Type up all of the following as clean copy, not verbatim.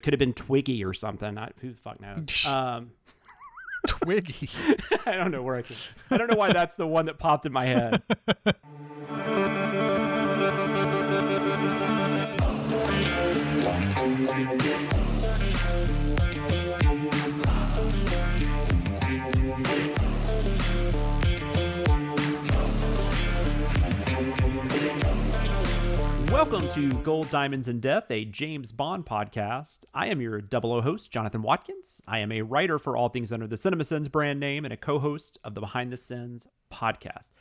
Could have been Twiggy or something. Who the fuck knows? Twiggy. I don't know where I don't know why that's the one that popped in my head. Welcome to Gold, Diamonds, and Death, a James Bond podcast. I am your 00 host, Jonathan Watkins. I am a writer for all things under the Cinemasins brand name and a co-host of the Behind the Sins podcast.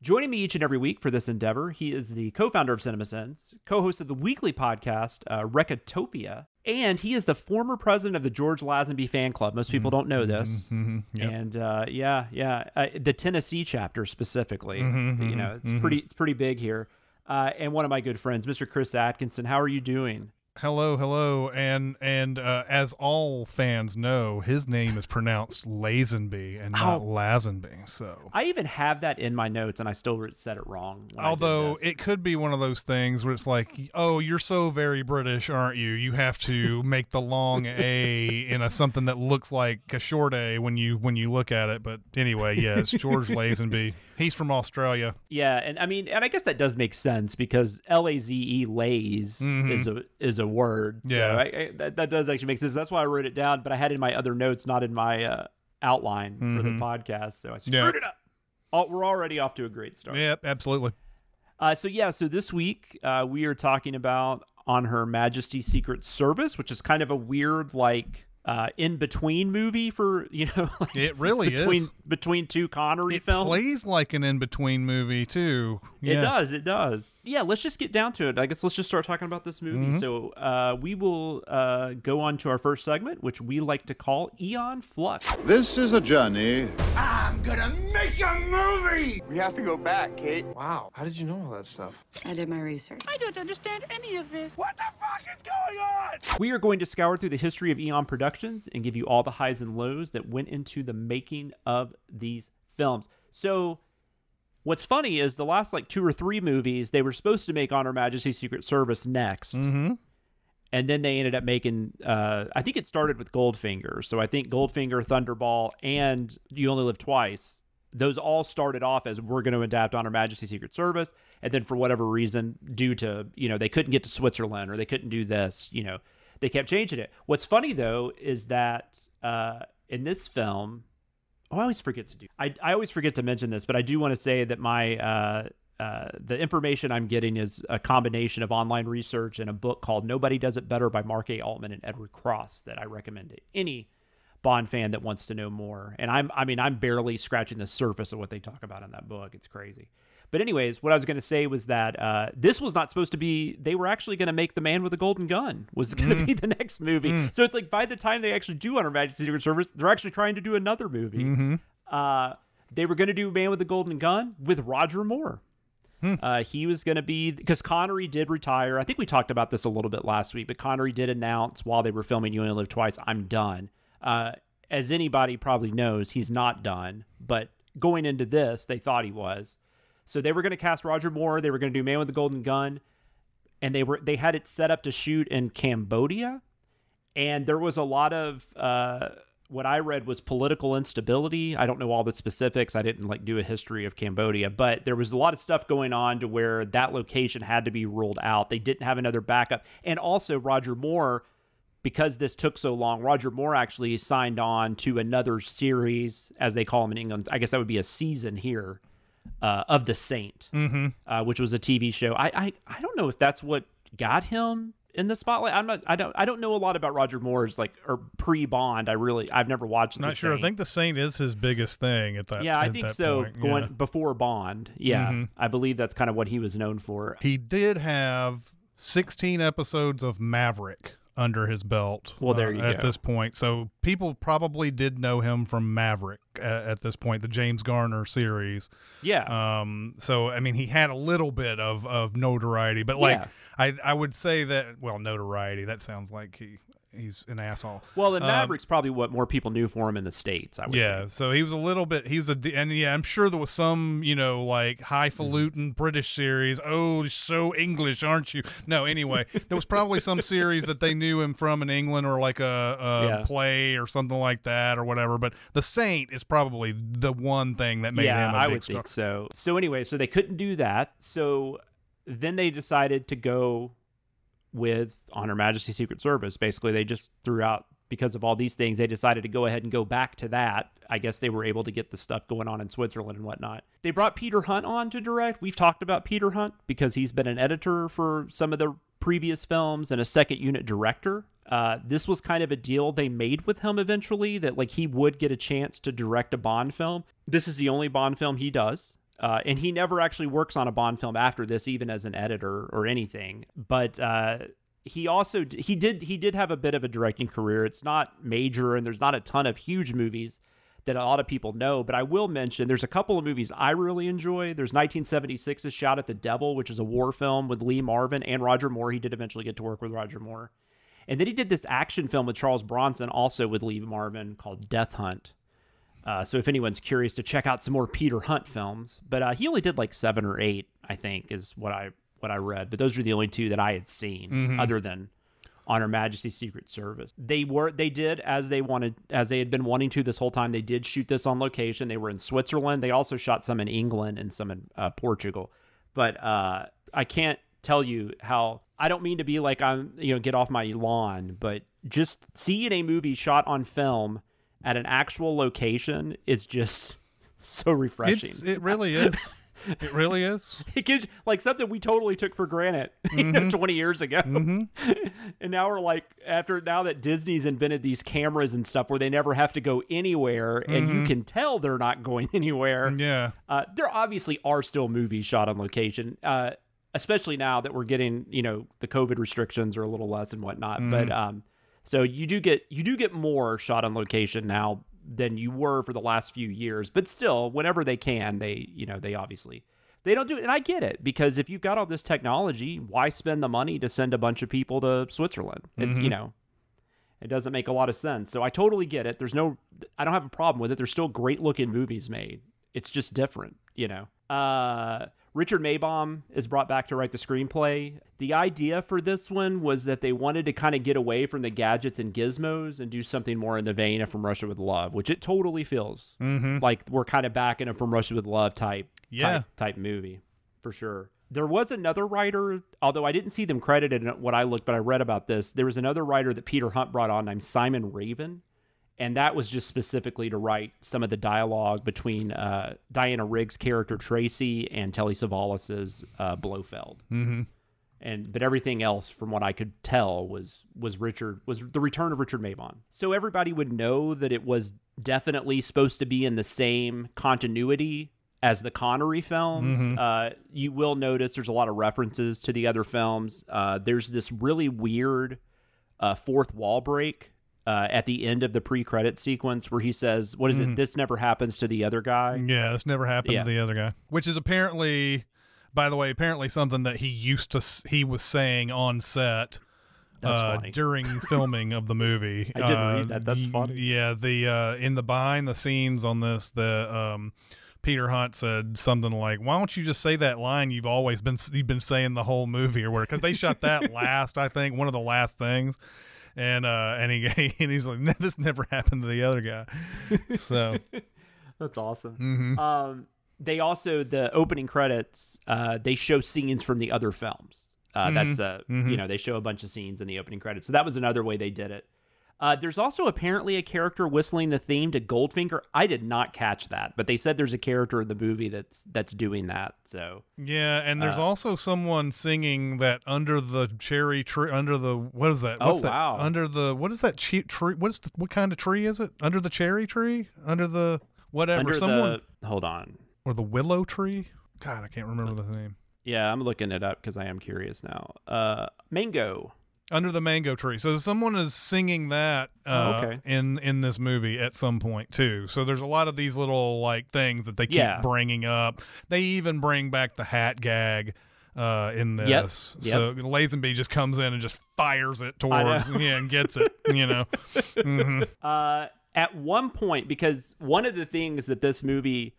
Joining me each and every week for this endeavor, he is the co-founder of Cinemasins, co-host of the weekly podcast, Recotopia, and he is the former president of the George Lazenby fan club. Most people don't know this. Yep. And the Tennessee chapter specifically. It's pretty big here. And one of my good friends, Mr. Chris Atkinson. How are you doing? Hello, and as all fans know, his name is pronounced Lazenby and not Lazenby. So I even have that in my notes, and I still said it wrong. Although it could be one of those things where it's like, oh, you're so very British, aren't you? You have to make the long A in something that looks like a short A when you look at it. But anyway, yeah, it's George Lazenby. He's from Australia. Yeah, and I guess that does make sense because Laze, Lays, is a word. Yeah, so that does actually make sense. That's why I wrote it down, but I had it in my other notes, not in my outline for the podcast. So I screwed it up. We're already off to a great start. Yeah, absolutely. So this week we are talking about On Her Majesty's Secret Service, which is kind of a weird in between movie for it really is between two Connery films. It plays like an in between movie too. Yeah. It does. Yeah, let's just get down to it. I guess let's just start talking about this movie. So we will go on to our first segment, which we like to call Eon Flux. This is a journey. I'm gonna make a movie! We have to go back, Kate. Wow, how did you know all that stuff? I did my research. I don't understand any of this. What the fuck is going on? We are going to scour through the history of Eon Productions and give you all the highs and lows that went into the making of these films. So what's funny is the last 2 or 3 movies, they were supposed to make On Her Majesty's Secret Service next. Mm-hmm. And then they ended up making, I think it started with Goldfinger. So I think Goldfinger, Thunderball, and You Only Live Twice, those all started off as we're going to adapt On Her Majesty's Secret Service. And then for whatever reason, due to, they couldn't get to Switzerland or they couldn't do this, they kept changing it. What's funny, though, is that in this film, I always forget to mention this, but I do want to say that my the information I'm getting is a combination of online research and a book called Nobody Does It Better by Mark A. Altman and Edward Cross that I recommend to any Bond fan that wants to know more. And I'm barely scratching the surface of what they talk about in that book. It's crazy. But anyways, what I was going to say was that this was not supposed to be, they were actually going to make The Man with the Golden Gun was going to be the next movie. So it's by the time they actually do On Her Majesty's Secret Service, they're actually trying to do another movie. They were going to do Man with the Golden Gun with Roger Moore. He was going to be, because Connery did retire. I think we talked about this a little bit last week, but Connery did announce while they were filming You Only Live Twice, I'm done. As anybody probably knows, he's not done. But going into this, they thought he was. So they were going to cast Roger Moore. They were going to do Man with the Golden Gun, and they had it set up to shoot in Cambodia. And there was a lot of what I read was political instability. I don't know all the specifics. I didn't do a history of Cambodia, but there was a lot of stuff going on to where that location had to be ruled out. They didn't have another backup, and also Roger Moore. Because this took so long, Roger Moore actually signed on to another series, as they call them in England. I guess that would be a season here. Of The Saint, which was a TV show. I don't know if that's what got him in the spotlight. I don't know a lot about Roger Moore's or pre-Bond. I've never watched. Not sure. Saint. I think The Saint is his biggest thing at that. Yeah, I think so. Point. Before Bond. Yeah, I believe that's kind of what he was known for. He did have 16 episodes of Maverick under his belt. Well, there you go. At this point, so people probably did know him from Maverick at this point, the James Garner series. Yeah. So I mean, he had a little bit of notoriety, but I would say that notoriety. That sounds like he's an asshole. Well, and Maverick's probably what more people knew for him in the States, I would think. So he was a little bit, I'm sure there was some, like highfalutin British series. Oh, so English, aren't you? No, anyway, there was probably some series that they knew him from in England, or like a play or something like that or whatever. But The Saint is probably the one thing that made him a big I would star. think so. So anyway, so they couldn't do that. So then they decided to go with On Her Majesty's Secret Service. Basically, they just threw out, because of all these things, they decided to go ahead and go back to that. I guess they were able to get the stuff going on in Switzerland and whatnot. They brought Peter Hunt on to direct. We've talked about Peter Hunt because he's been an editor for some of the previous films and a second unit director. This was kind of a deal they made with him eventually, that like he would get a chance to direct a Bond film. This is the only Bond film he does. And he never actually works on a Bond film after this, even as an editor or anything. But he also he did have a bit of a directing career. It's not major, and there's not a ton of huge movies that a lot of people know. But I will mention there's a couple of movies I really enjoy. There's 1976's Shout at the Devil, which is a war film with Lee Marvin and Roger Moore. He did eventually get to work with Roger Moore. And then he did this action film with Charles Bronson, also with Lee Marvin, called Death Hunt. So if anyone's curious to check out some more Peter Hunt films, but he only did like 7 or 8, I think, is what I read. But those are the only 2 that I had seen, other than On Her Majesty's Secret Service. They did as they had been wanting to this whole time. They did shoot this on location. They were in Switzerland. They also shot some in England and some in Portugal. But I can't tell you how. I don't mean to be like I'm get off my lawn, but just seeing a movie shot on film at an actual location is just so refreshing. It really is. It really is. It gives like something we totally took for granted 20 years ago. And now we're like, now that Disney's invented these cameras and stuff where they never have to go anywhere, and you can tell they're not going anywhere. Yeah. There obviously are still movies shot on location, especially now that we're getting, the COVID restrictions are a little less and whatnot. But so you do get more shot on location now than you were for the last few years, but still, whenever they can, they obviously they don't do it. And I get it, because if you've got all this technology, why spend the money to send a bunch of people to Switzerland? It doesn't make a lot of sense. So I totally get it. I don't have a problem with it. There's still great looking movies made. It's just different, Richard Maybaum is brought back to write the screenplay. The idea for this one was that they wanted to kind of get away from the gadgets and gizmos and do something more in the vein of From Russia with Love, which it totally feels like we're kind of back in a From Russia with Love type movie, for sure. There was another writer, although I didn't see them credited in what I looked, but I read about this. There was another writer that Peter Hunt brought on named Simon Raven. And that was just specifically to write some of the dialogue between Diana Rigg's character Tracy and Telly Savalas's Blofeld. But everything else, from what I could tell, was the return of Richard Maybaum. So everybody would know that it was definitely supposed to be in the same continuity as the Connery films. You will notice there's a lot of references to the other films. There's this really weird fourth wall break at the end of the pre-credit sequence where he says, what is it? This never happens to the other guy. Yeah, this never happened to the other guy, which is apparently, by the way, something that he was saying on set during filming of the movie. I didn't read that. That's funny. Yeah, in the behind the scenes on this, Peter Hunt said something like, "Why don't you just say that line you've been saying the whole movie?" Or where, because they shot that last, I think, one of the last things. And he's like, no, this never happened to the other guy. So that's awesome. They also, the opening credits, they show scenes from the other films. They show a bunch of scenes in the opening credits. So that was another way they did it. There's also apparently a character whistling the theme to Goldfinger. I did not catch that, but they said there's a character in the movie that's doing that. So yeah, and there's also someone singing that under the cherry tree. Under the, what is that? What's that? Wow! Under the, what is that tree? What kind of tree is it? Under the cherry tree? Under the whatever? Hold on. Or the willow tree? God, I can't remember the name. Yeah, I'm looking it up because I am curious now. Mango. Under the mango tree. So someone is singing that in this movie at some point too. So there's a lot of these little like things that they keep bringing up. They even bring back the hat gag in this. Yep. So Lazenby just comes in and just fires it towards and gets it, At one point, because one of the things that this movie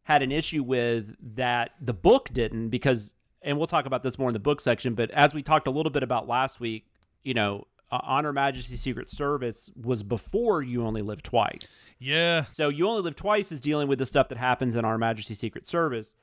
had an issue with that the book didn't, because, and we'll talk about this more in the book section, but as we talked a little bit about last week, On Her Majesty's Secret Service was before You Only Live Twice. Yeah. So You Only Live Twice is dealing with the stuff that happens in Our Majesty's Secret Service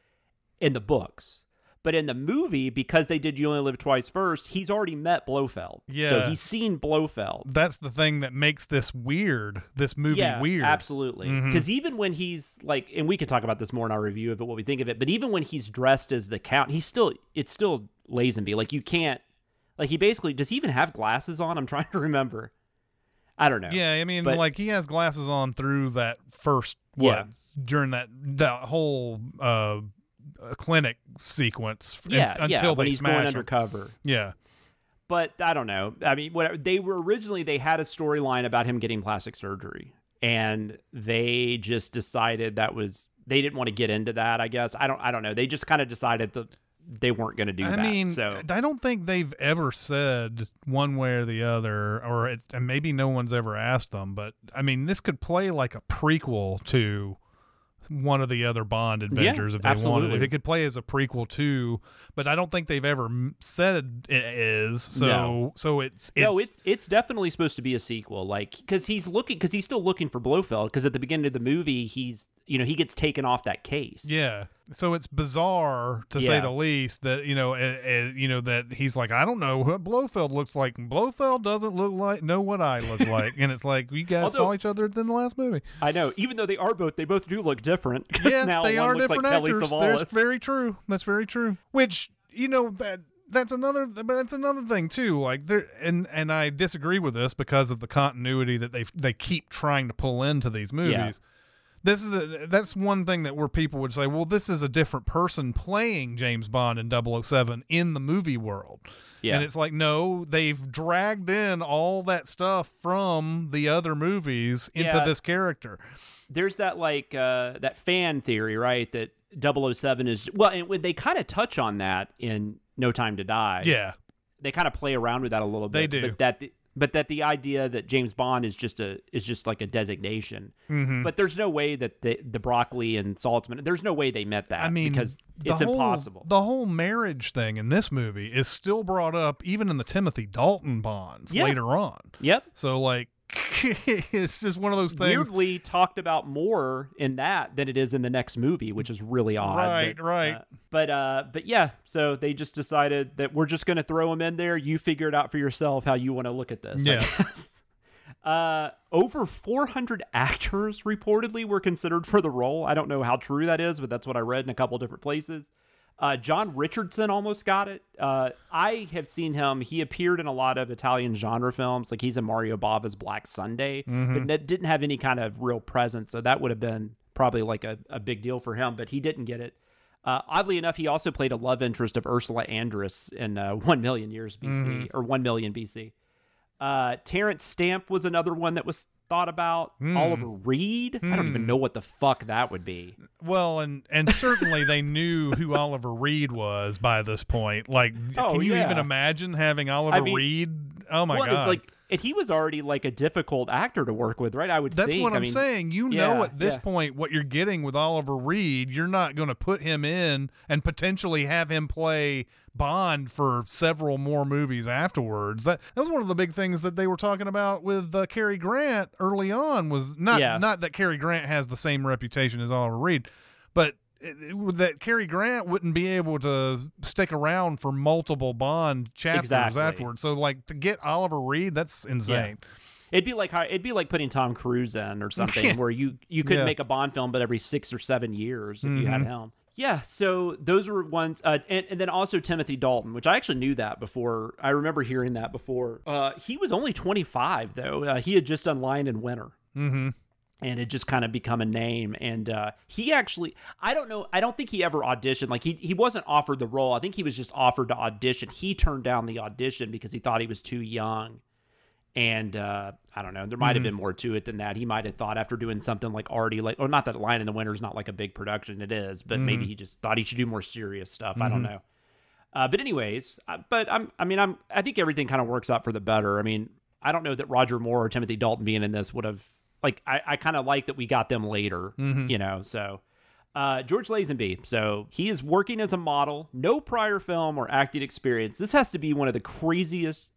in the books. But in the movie, because they did You Only Live Twice first, he's already met Blofeld. Yeah. So he's seen Blofeld. That's the thing that makes this weird, this movie weird. Absolutely. Because even when he's like, and we could talk about this more in our review of it, what we think of it, but even when he's dressed as the Count, it's still Lazenby. Like, you can't, like, he basically, does he even have glasses on? I'm trying to remember. I don't know. Yeah, I mean, like, he has glasses on through that first, during that whole clinic sequence until when they he's smash going him. undercover. Yeah. But I don't know. I mean, they had a storyline about him getting plastic surgery, and they just decided they didn't want to get into that, I guess. I don't know. They just kind of decided that they weren't going to do that. I mean, so I don't think they've ever said one way or the other, and maybe no one's ever asked them, but I mean, this could play like a prequel to one of the other Bond adventures if they wanted. It could play as a prequel too, but I don't think they've ever said it is. So it's definitely supposed to be a sequel, like, because he's still looking for Blofeld, because at the beginning of the movie he gets taken off that case. Yeah. So it's bizarre, to say the least, that that he's like, I don't know what Blofeld looks like. And Blofeld doesn't know what I look like, and it's like, you guys saw each other in the last movie. I know, even though they both do look different. Yeah, now they are different actors. That's very true. That's very true. Which that's another thing too. Like and I disagree with this because of the continuity that they keep trying to pull into these movies. Yeah. That's one thing where people would say, well, this is a different person playing James Bond in 007 in the movie world. Yeah. And it's like, no, they've dragged in all that stuff from the other movies into this character. There's that that fan theory, right? That 007 is, well, and they kind of touch on that in No Time to Die. Yeah. They kind of play around with that a little bit. They do. But that the idea that James Bond is just like a designation. Mm-hmm. But there's no way that the Broccoli and Saltzman, there's no way they met that. I mean, because it's impossible. The whole marriage thing in this movie is still brought up even in the Timothy Dalton Bonds later on. Yep. So like, it's just one of those things. Weirdly talked about more in that than it is in the next movie, which is really odd. Right. But yeah, so they just decided that we're just going to throw him in there. You figure it out for yourself how you want to look at this. Yeah. Over 400 actors reportedly were considered for the role. I don't know how true that is, but that's what I read in a couple different places. John Richardson almost got it. I have seen him. He appeared in a lot of Italian genre films. Like, he's in Mario Bava's Black Sunday, but didn't have any kind of real presence. So that would have been probably like a big deal for him, but he didn't get it. Oddly enough, he also played a love interest of Ursula Andress in 1 Million Years BC, or 1 Million BC. Terrence Stamp was another one that was thought about. Oliver Reed, I don't even know what the fuck that would be. Well, and certainly they knew who Oliver Reed was by this point. Like, can you even imagine having Oliver Reed? Oh my god! It's like, and he was already like a difficult actor to work with, right? I would think. That's what I'm saying. You know, at this point, what you're getting with Oliver Reed, you're not going to put him in and potentially have him play Bond for several more movies afterwards. That was one of the big things that they were talking about with Cary Grant early on. Was not that Cary Grant has the same reputation as Oliver Reed, but that Cary Grant wouldn't be able to stick around for multiple Bond chapters afterwards. So, like, to get Oliver Reed, that's insane. It'd be like putting Tom Cruise in or something, where you couldn't make a Bond film but every 6 or 7 years if you had him. Yeah, so those were ones, and then also Timothy Dalton, which I actually knew that before. I remember hearing that before. He was only 25 though. He had just done Lion in Winter. Mm-hmm. And it just kind of become a name. And he actually, I don't know, I don't think he ever auditioned. Like, he wasn't offered the role. I think he was just offered to audition. He turned down the audition because he thought he was too young. And I don't know, there might have been more to it than that. He might have thought after doing something like already, like, or not that Lion in the Winter is not like a big production, it is, but maybe he just thought he should do more serious stuff. I don't know. But anyways, I think everything kind of works out for the better. I mean, I don't know that Roger Moore or Timothy Dalton being in this would have, like, I kind of like that we got them later, you know, so. George Lazenby. So he is working as a model, no prior film or acting experience. This has to be one of the craziest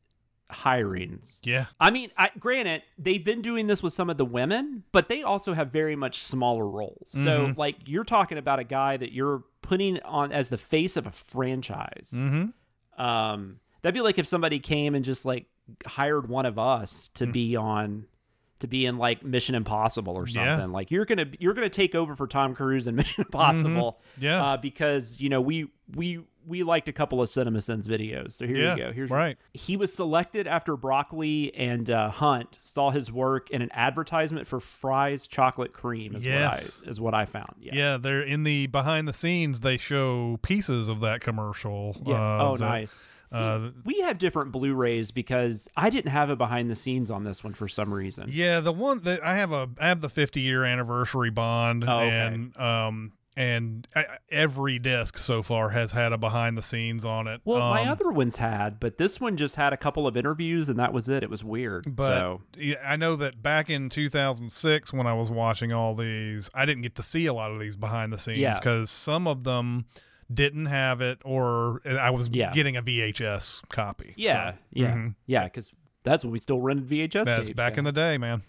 hirings. Yeah. I mean, granted, they've been doing this with some of the women, but they also have very much smaller roles. So, like, you're talking about a guy that you're putting on as the face of a franchise. That'd be like if somebody came and just, like, hired one of us to be in like Mission Impossible or something. Yeah. Like you're gonna take over for Tom Cruise in Mission Impossible. Yeah. Because you know we liked a couple of Cinemasins videos. So here you go. Here's right. He was selected after Broccoli and Hunt saw his work in an advertisement for Fry's chocolate cream. Is what I found. Yeah. They're in the behind the scenes. They show pieces of that commercial. Yeah. Nice. See, we have different Blu-rays because I didn't have a behind the scenes on this one for some reason. Yeah, the one that I have the 50-year anniversary bond, and every disc so far has had a behind the scenes on it. Well, my other ones had, but this one just had a couple of interviews, and that was it. It was weird. But I know that back in 2006, when I was watching all these, I didn't get to see a lot of these behind the scenes because some of them didn't have it, or I was getting a VHS copy. Yeah, so, yeah, because that's when we still rented VHS tapes. Back in the day, man.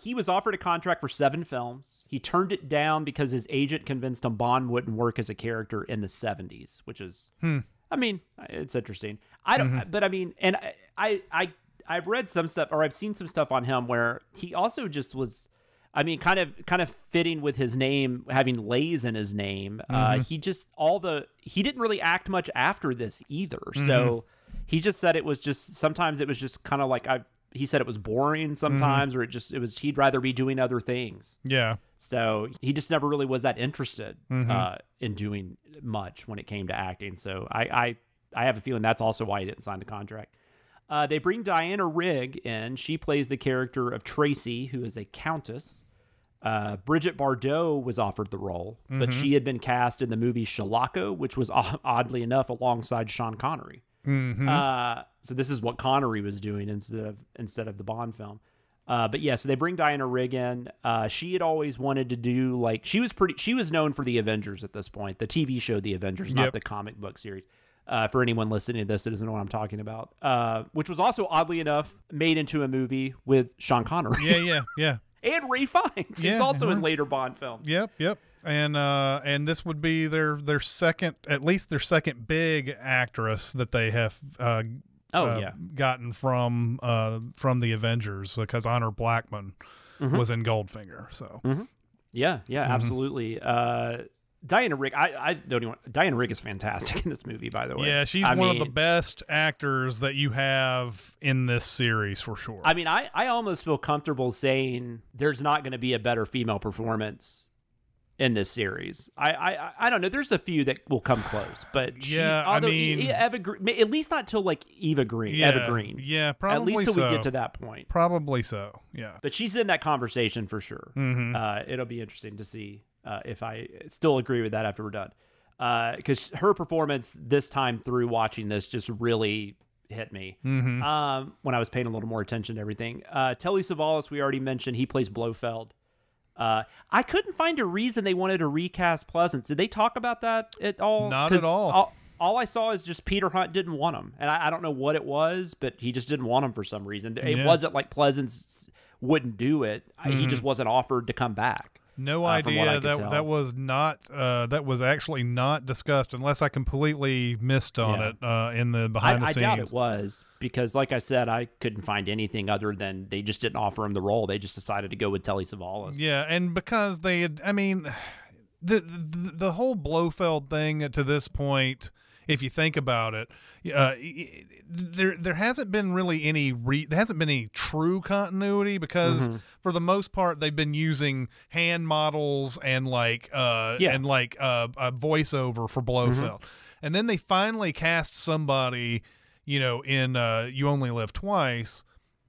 He was offered a contract for 7 films. He turned it down because his agent convinced him Bond wouldn't work as a character in the 70s, which is, I mean, it's interesting. I don't, but I mean, and I've read some stuff, or I've seen some stuff on him where he also just was, I mean, kind of fitting with his name, having Lays in his name. He didn't really act much after this either. So he just said it was just, sometimes it was just kind of like, he said it was boring sometimes, or he'd rather be doing other things. Yeah. So he just never really was that interested in doing much when it came to acting. So I have a feeling that's also why he didn't sign the contract. They bring Diana Rigg in. She plays the character of Tracy, who is a countess. Bridget Bardot was offered the role, but she had been cast in the movie Shalako, which was oddly enough alongside Sean Connery. So this is what Connery was doing instead of the Bond film. But yeah, so they bring Diana Rigg in. She had always wanted to do, like, she was known for the Avengers at this point, the TV show The Avengers, not the comic book series. For anyone listening to this that doesn't know what I'm talking about, which was also oddly enough made into a movie with Sean Connery. Yeah. And Ray Fiennes. He's also in later Bond films. Yep. And this would be their second, at least their second big actress that they have gotten from the Avengers, because Honor Blackman was in Goldfinger. So yeah, absolutely. Diana Rigg, I don't even. Diana Rigg is fantastic in this movie, by the way. Yeah, she's one of the best actors that you have in this series for sure. I mean, I almost feel comfortable saying there's not going to be a better female performance in this series. I don't know. There's a few that will come close, but at least not till like Eva Green. Yeah, probably at least till so. we get to that point. Probably so. Yeah, but she's in that conversation for sure. It'll be interesting to see. If I still agree with that after we're done. Because her performance this time through watching this just really hit me when I was paying a little more attention to everything. Telly Savalas, we already mentioned, he plays Blofeld. I couldn't find a reason they wanted to recast Pleasance. Did they talk about that at all? Not at all. All I saw is just Peter Hunt didn't want him. And I don't know what it was, but he just didn't want him for some reason. It wasn't like Pleasance wouldn't do it. He just wasn't offered to come back. No idea. That was actually not discussed, unless I completely missed on it in the behind the scenes. I doubt it was, because like I said, I couldn't find anything other than they just didn't offer him the role. They just decided to go with Telly Savalas. Yeah, and because they had, I mean, the whole Blofeld thing to this point, if you think about it, there hasn't been really there hasn't been any true continuity, because for the most part they've been using hand models and a voiceover for Blofeld, and then they finally cast somebody, in You Only Live Twice,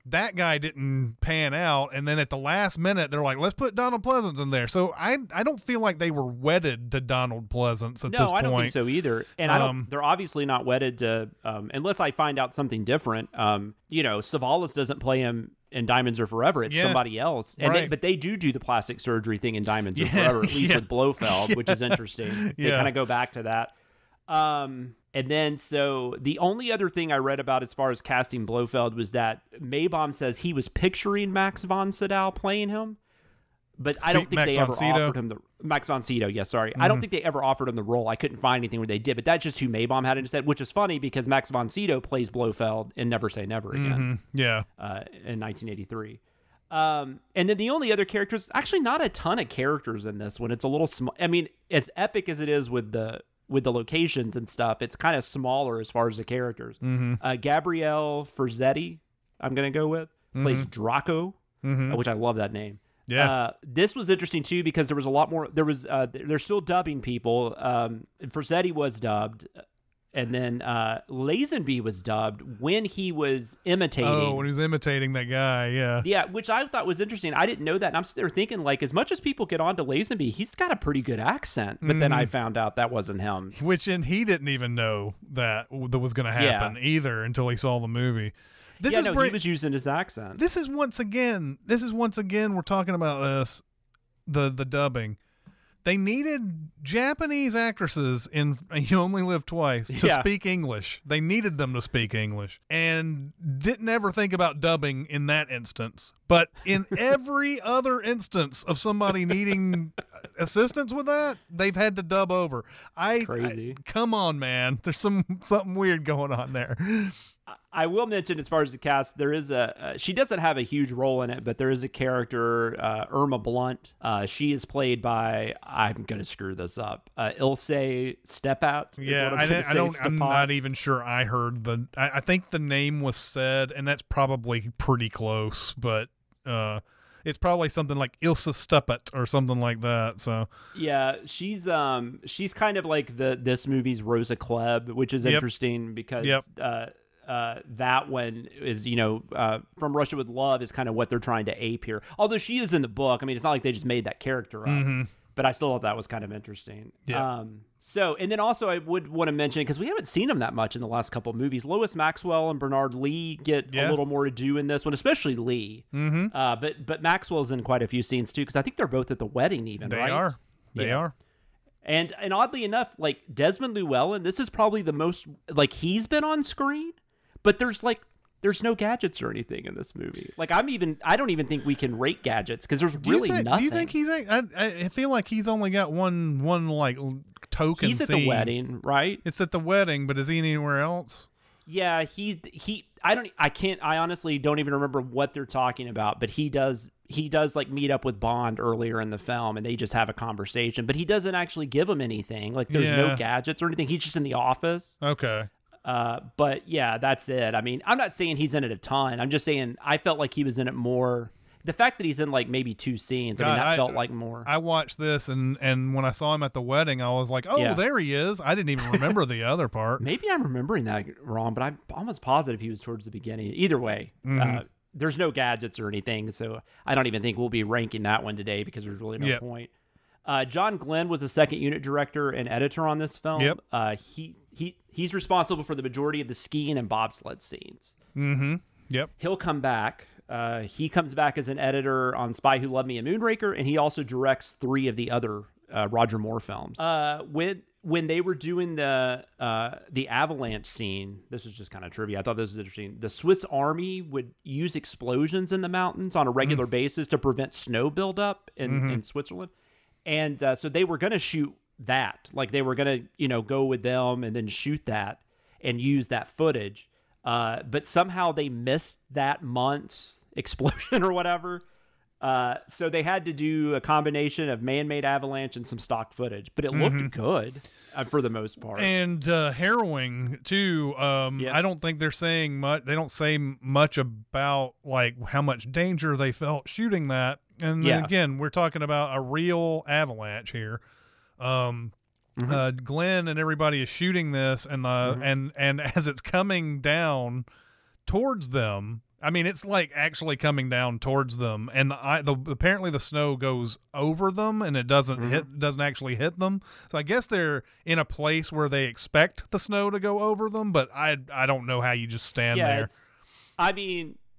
that guy didn't pan out, and then at the last minute they're like, let's put Donald Pleasance in there. So I don't feel like they were wedded to Donald Pleasance at this point. No, I don't think so either. And they're obviously not wedded to unless I find out something different. Savalas doesn't play him in Diamonds Are Forever. It's somebody else. And but they do the plastic surgery thing in Diamonds Are Forever, at least with Blofeld, which is interesting. They kind of go back to that. And then, so the only other thing I read about as far as casting Blofeld was that Maybaum says he was picturing Max von Sydow playing him, but I don't think they ever offered him Max von Sydow. Yeah, sorry. I don't think they ever offered him the role. I couldn't find anything where they did, but that's just who Maybaum had in his head, which is funny because Max von Sydow plays Blofeld in Never Say Never Again. Yeah. In 1983. And then the only other characters, actually not a ton of characters in this one. It's a little small. I mean, as epic as it is with the locations and stuff, it's kind of smaller as far as the characters. Gabrielle Ferzetti, I'm going to go with, plays Draco, which I love that name. Yeah. This was interesting too, because there was a lot more, they're still dubbing people. Ferzetti was dubbed. And then Lazenby was dubbed when he was imitating. Oh, when he was imitating that guy, yeah. Yeah, which I thought was interesting. I didn't know that. And I'm sitting there thinking, like, as much as people get on to Lazenby, he's got a pretty good accent. But then I found out that wasn't him. And he didn't even know that was going to happen either until he saw the movie. He was using his accent. This is once again, we're talking about this, the dubbing. They needed Japanese actresses in You Only Live Twice to speak English. They needed them to speak English and didn't ever think about dubbing in that instance. But in every other instance of somebody needing assistance with that, they've had to dub over. Crazy. Come on, man. There's something weird going on there. I will mention, as far as the cast, there is she doesn't have a huge role in it, but there is a character, Irma Blunt. She is played by, I'm going to screw this up, Ilse Stepat. Yeah, I'm not even sure I heard I think the name was said, and that's probably pretty close, but it's probably something like Ilse Stepat or something like that. So yeah, she's kind of like this movie's Rosa Klebb, which is interesting because that one is, From Russia with Love is kind of what they're trying to ape here. Although she is in the book. I mean, it's not like they just made that character up. But I still thought that was kind of interesting. Yeah. And then also I would want to mention, because we haven't seen them that much in the last couple of movies, Lois Maxwell and Bernard Lee get a little more to do in this one, especially Lee. But Maxwell's in quite a few scenes too, because I think they're both at the wedding even, right? They are. And oddly enough, like Desmond Llewellyn, this is probably the most, like, he's been on screen, but there's no gadgets or anything in this movie. Like, I don't even think we can rate gadgets because there's really nothing. Do you think he's? I feel like he's only got one like token. He's at the wedding, right? It's at the wedding, but is he anywhere else? Yeah, I honestly don't even remember what they're talking about, but he does like meet up with Bond earlier in the film and they just have a conversation, but he doesn't actually give him anything. Like, there's no gadgets or anything. He's just in the office. Okay. But yeah, that's it. I mean, I'm not saying he's in it a ton. I'm just saying I felt like he was in it more. The fact that he's in like maybe 2 scenes, that felt like more. I watched this and when I saw him at the wedding, I was like, oh, there he is. I didn't even remember the other part. Maybe I'm remembering that wrong, but I'm almost positive he was towards the beginning. Either way, there's no gadgets or anything, so I don't even think we'll be ranking that one today because there's really no point. John Glenn was the second unit director and editor on this film. Yep. He's responsible for the majority of the skiing and bobsled scenes. Yep. He'll come back. He comes back as an editor on Spy Who Loved Me and Moonraker, and he also directs 3 of the other Roger Moore films. When they were doing the avalanche scene, this is just kind of trivia. I thought this was interesting. The Swiss Army would use explosions in the mountains on a regular basis to prevent snow buildup in Switzerland. And so they were going to shoot that. Like, they were going to, go with them and then shoot that and use that footage. But somehow they missed that month's explosion or whatever. So they had to do a combination of man-made avalanche and some stock footage. But it looked good for the most part. And harrowing, too. I don't think they're saying much. They don't say much about, like, how much danger they felt shooting that. And again, we're talking about a real avalanche here. Glenn and everybody is shooting this, and and as it's coming down towards them, I mean, it's like actually coming down towards them, and apparently the snow goes over them, and it doesn't actually hit them. So I guess they're in a place where they expect the snow to go over them, but I don't know how you just stand there.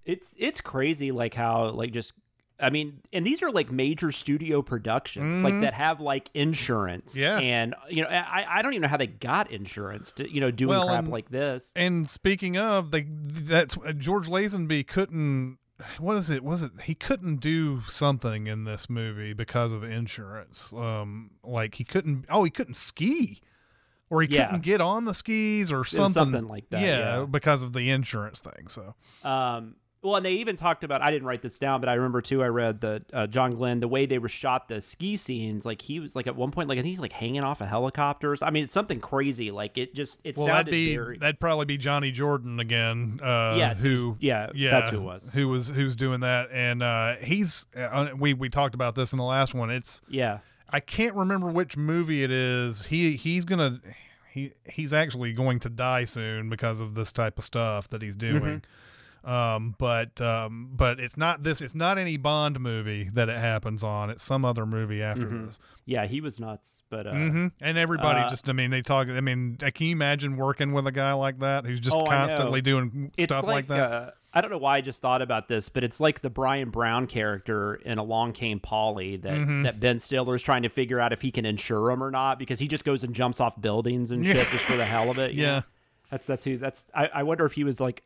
It's crazy, like how like just. I mean, and these are like major studio productions, like that have like insurance. Yeah. And, I don't even know how they got insurance to, doing crap like this. And speaking of, that's George Lazenby couldn't, what is it? He couldn't do something in this movie because of insurance. Like he couldn't ski. Or he couldn't get on the skis or something. Something like that. Yeah. Because of the insurance thing. So, well, and they even talked about, I didn't write this down, but I remember too, I read that John Glenn, the way they were shot the ski scenes, like he was like at one point, like I think he's like hanging off of helicopters. I mean, it's something crazy. Like it sounded that'd probably be Johnny Jordan again. That's who it was. Who's doing that. And he's, we talked about this in the last one. I can't remember which movie it is. He's actually going to die soon because of this type of stuff that he's doing. But it's not this. It's not any Bond movie that it happens on. It's some other movie after this. Yeah, he was nuts. But and everybody they talk. I mean, can you imagine working with a guy like that who's just constantly doing stuff like that? I don't know why I just thought about this, but it's like the Brian Brown character in Along Came Polly that Ben Stiller is trying to figure out if he can insure him or not, because he just goes and jumps off buildings and shit just for the hell of it. You know? That's who. I wonder if he was like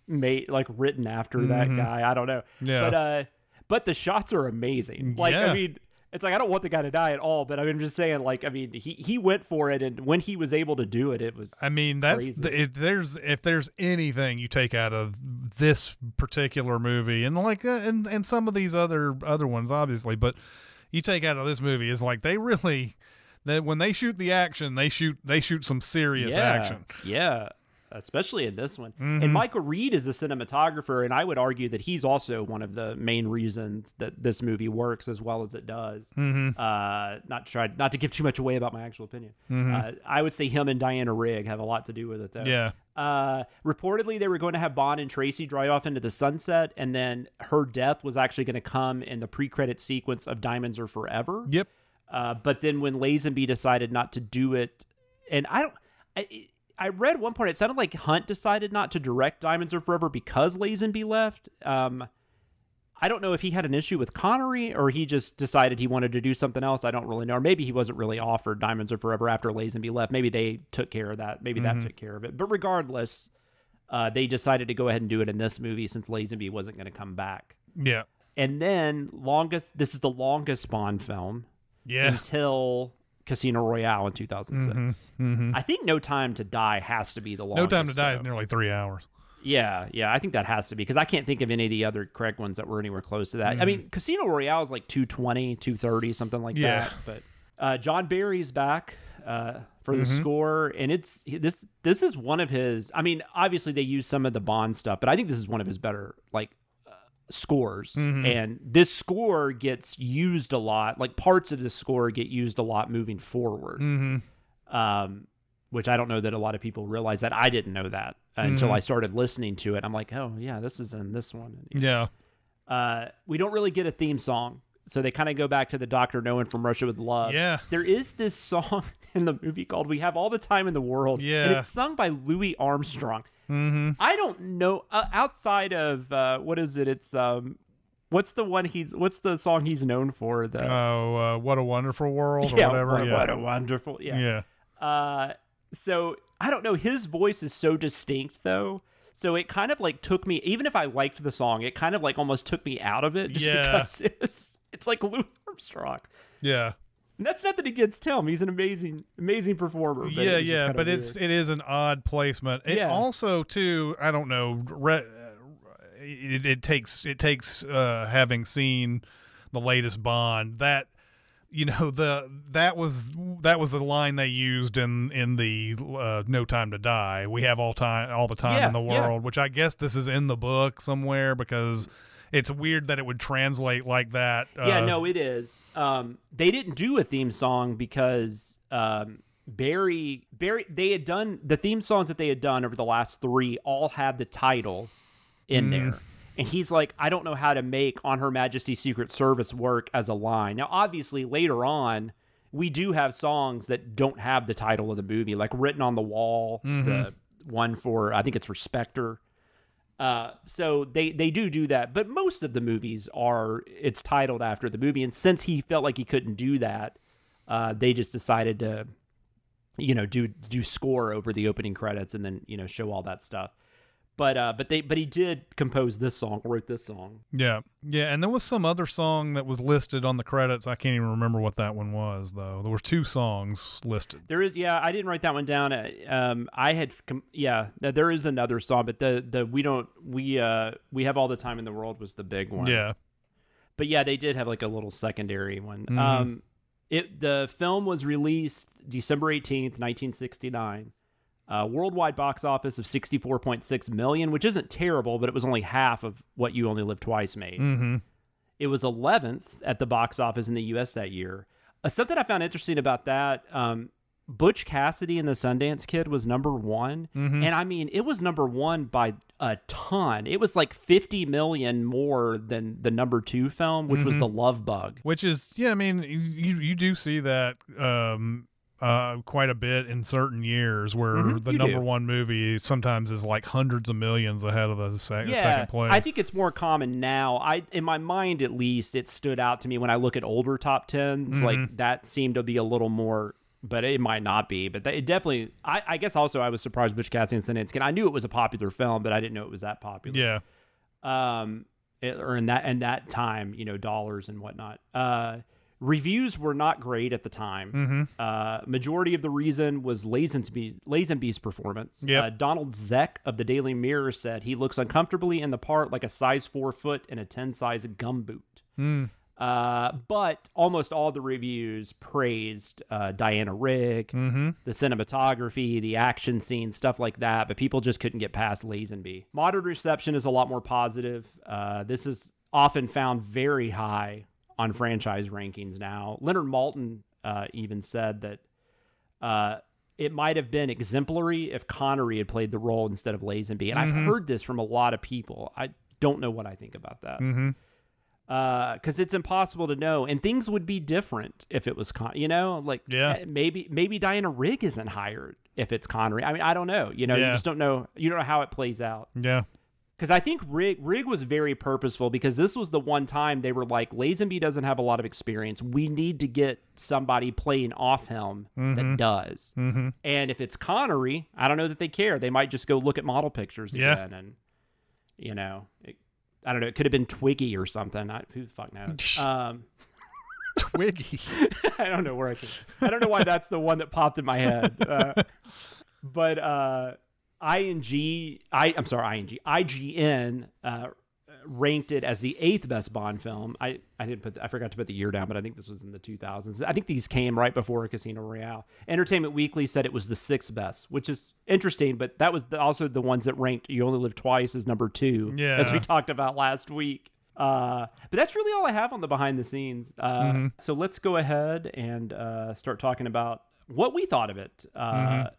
written after that guy. I don't know. Yeah. But the shots are amazing. Like, I mean, it's like, I don't want the guy to die at all, but I'm just saying, like, I mean, he went for it, and when he was able to do it, it was. I mean, that's if there's anything you take out of this particular movie, and like and some of these other ones, obviously, but you take out of this movie is like they really. That when they shoot the action, they shoot some serious action. Yeah, especially in this one. And Michael Reed is the cinematographer, and I would argue that he's also one of the main reasons that this movie works as well as it does. Not to give too much away about my actual opinion. I would say him and Diana Rigg have a lot to do with it, though. Yeah. Reportedly, they were going to have Bond and Tracy drive off into the sunset, and then her death was actually going to come in the pre-credit sequence of Diamonds Are Forever. Yep. But then when Lazenby decided not to do it, and I read one part, it sounded like Hunt decided not to direct Diamonds Are Forever because Lazenby left. I don't know if he had an issue with Connery or he just decided he wanted to do something else. I don't really know. Or maybe he wasn't really offered Diamonds Are Forever after Lazenby left. Maybe they took care of that. Maybe that took care of it. But regardless, they decided to go ahead and do it in this movie since Lazenby wasn't going to come back. Yeah. And then this is the longest Bond film. Yeah. Until Casino Royale in 2006. I think No Time to Die has to be the longest. No Time to Die is nearly 3 hours. Yeah, I think that has to be, because I can't think of any of the other correct ones that were anywhere close to that. I mean, Casino Royale is like 220, 230, something like that. But John Barry's back for the score, and this is one of his. I mean, obviously they use some of the Bond stuff, but I think this is one of his better scores. And this score gets used a lot. Like parts of the score get used a lot moving forward. Which I don't know that a lot of people realize that. I didn't know that until I started listening to it. I'm like, oh yeah, this is in this one. Yeah. We don't really get a theme song, so they kind of go back to the Dr. No One from Russia with Love. Yeah. There is this song in the movie called We Have All the Time in the World. Yeah. And it's sung by Louis Armstrong. I don't know outside of what is it? It's what's the song he's known for? What a Wonderful World or whatever. What a wonderful. So I don't know. His voice is so distinct though. So it kind of like took me, even if I liked the song, it kind of like almost took me out of it just because it's like Louis Armstrong. Yeah. And that's nothing against him. He's an amazing performer. But but it is an odd placement. It also too, I don't know. It takes having seen the latest Bond that that was the line they used in the No Time to Die. We have all the time in the world, which I guess this is in the book somewhere because. It's weird that it would translate like that. It is. They didn't do a theme song because Barry, they had done the theme songs that they had done over the last 3 all had the title in there. And he's like, I don't know how to make On Her Majesty's Secret Service work as a line. Now, obviously, later on, we do have songs that don't have the title of the movie, like Written on the Wall, the one for, I think it's for Spectre. So they do that. But most of the movies it's titled after the movie. And since he felt like he couldn't do that, they just decided to, do score over the opening credits and then, show all that stuff. But he did compose this song, wrote this song. Yeah. And there was some other song that was listed on the credits. I can't even remember what that one was, though. There were 2 songs listed. There is, I didn't write that one down. There is another song, but we have all the time in the world was the big one. Yeah. But yeah, they did have like a little secondary one. The film was released December 18th, 1969. Worldwide box office of $64.6 million, which isn't terrible, but it was only half of what You Only Live Twice made. It was 11th at the box office in the U.S. that year. Something I found interesting about that, Butch Cassidy and the Sundance Kid was number 1. And I mean, it was number 1 by a ton. It was like 50 million more than the number 2 film, which was The Love Bug. Which is, I mean, you do see that quite a bit in certain years where the number 1 movie sometimes is like hundreds of millions ahead of the second place. I think it's more common now. In my mind, at least, it stood out to me when I look at older top 10s. Like that seemed to be a little more, but it might not be. But it definitely, I guess also I was surprised Butch Cassidy and Sundance Kid. I knew it was a popular film, but I didn't know it was that popular. Yeah. Or in that time, dollars and whatnot. Reviews were not great at the time. Majority of the reason was Lazenby's performance. Donald Zeck of the Daily Mirror said he looks uncomfortably in the part like a size 4 foot in a 10 size gumboot. But almost all the reviews praised Diana Rigg, the cinematography, the action scenes, stuff like that. But people just couldn't get past Lazenby. Modern reception is a lot more positive. This is often found very high on franchise rankings now. Leonard Maltin even said that it might have been exemplary if Connery had played the role instead of Lazenby. And I've heard this from a lot of people. I don't know what I think about that. Because it's impossible to know. And things would be different if it was, maybe Diana Rigg isn't hired if it's Connery. I mean, I don't know. You just don't know. You don't know how it plays out. Yeah. Because I think Rigg was very purposeful, because this was the one time they were like, Lazenby doesn't have a lot of experience. We need to get somebody playing off him that does. And if it's Connery, I don't know that they care. They might just go look at model pictures again. And, I don't know. It could have been Twiggy or something. Who the fuck knows? Twiggy. I don't know where I don't know why that's the one that popped in my head. But IGN ranked it as the 8th best Bond film. I forgot to put the year down, but I think this was in the 2000s. I think these came right before Casino Royale. Entertainment Weekly said it was the 6th best, which is interesting, but that was also the ones that ranked You Only Live Twice as number 2, as we talked about last week. But that's really all I have on the behind the scenes. So let's go ahead and start talking about what we thought of it.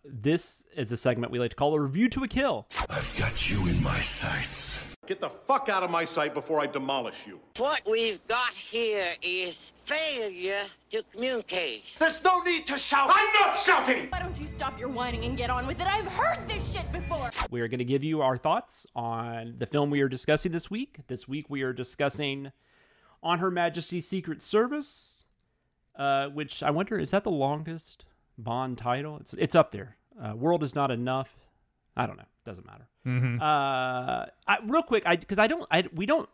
This is a segment we like to call a review to a kill. I've got you in my sights. Get the fuck out of my sight before I demolish you. What we've got here is failure to communicate. There's no need to shout. I'm not shouting. Why don't you stop your whining and get on with it? I've heard this shit before. We are going to give you our thoughts on the film we are discussing this week. This week we are discussing On Her Majesty's Secret Service, which I wonder, is that the longest Bond title? It's up there. World Is Not Enough. I don't know. Doesn't matter. Real quick,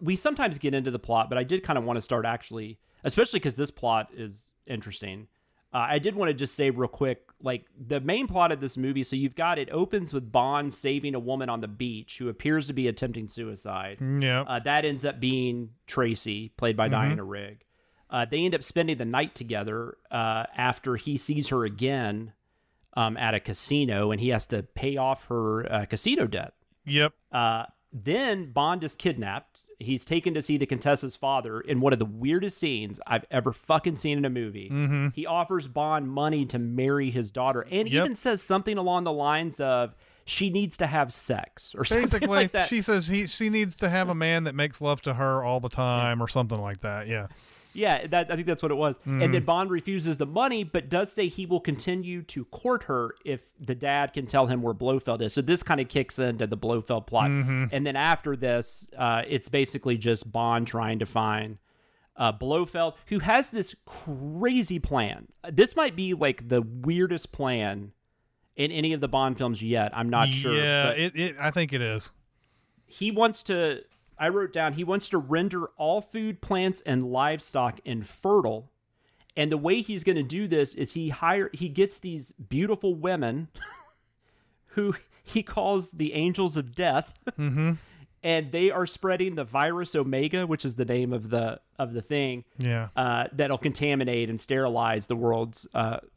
we sometimes get into the plot, but I did kind of want to start actually, especially because this plot is interesting. I did want to just say real quick, like the main plot of this movie. So it opens with Bond saving a woman on the beach who appears to be attempting suicide. That ends up being Tracy, played by Diana Rigg. They end up spending the night together after he sees her again at a casino, and he has to pay off her casino debt. Then Bond is kidnapped. He's taken to see the Contessa's father in one of the weirdest scenes I've ever fucking seen in a movie. He offers Bond money to marry his daughter, and even says something along the lines of, she needs to have sex or something Basically, like that. she says she needs to have a man that makes love to her all the time or something like that. Yeah. Yeah, I think that's what it was. And then Bond refuses the money, but does say he will continue to court her if the dad can tell him where Blofeld is. So this kind of kicks into the Blofeld plot. And then after this, it's basically just Bond trying to find Blofeld, who has this crazy plan. This might be like the weirdest plan in any of the Bond films yet. I'm not sure. Yeah, I think it is. He wants to... I wrote down, he wants to render all food, plants, and livestock infertile. And the way he's going to do this is he gets these beautiful women who he calls the angels of death. And they are spreading the virus Omega, which is the name of the thing. Yeah. That'll contaminate and sterilize the world's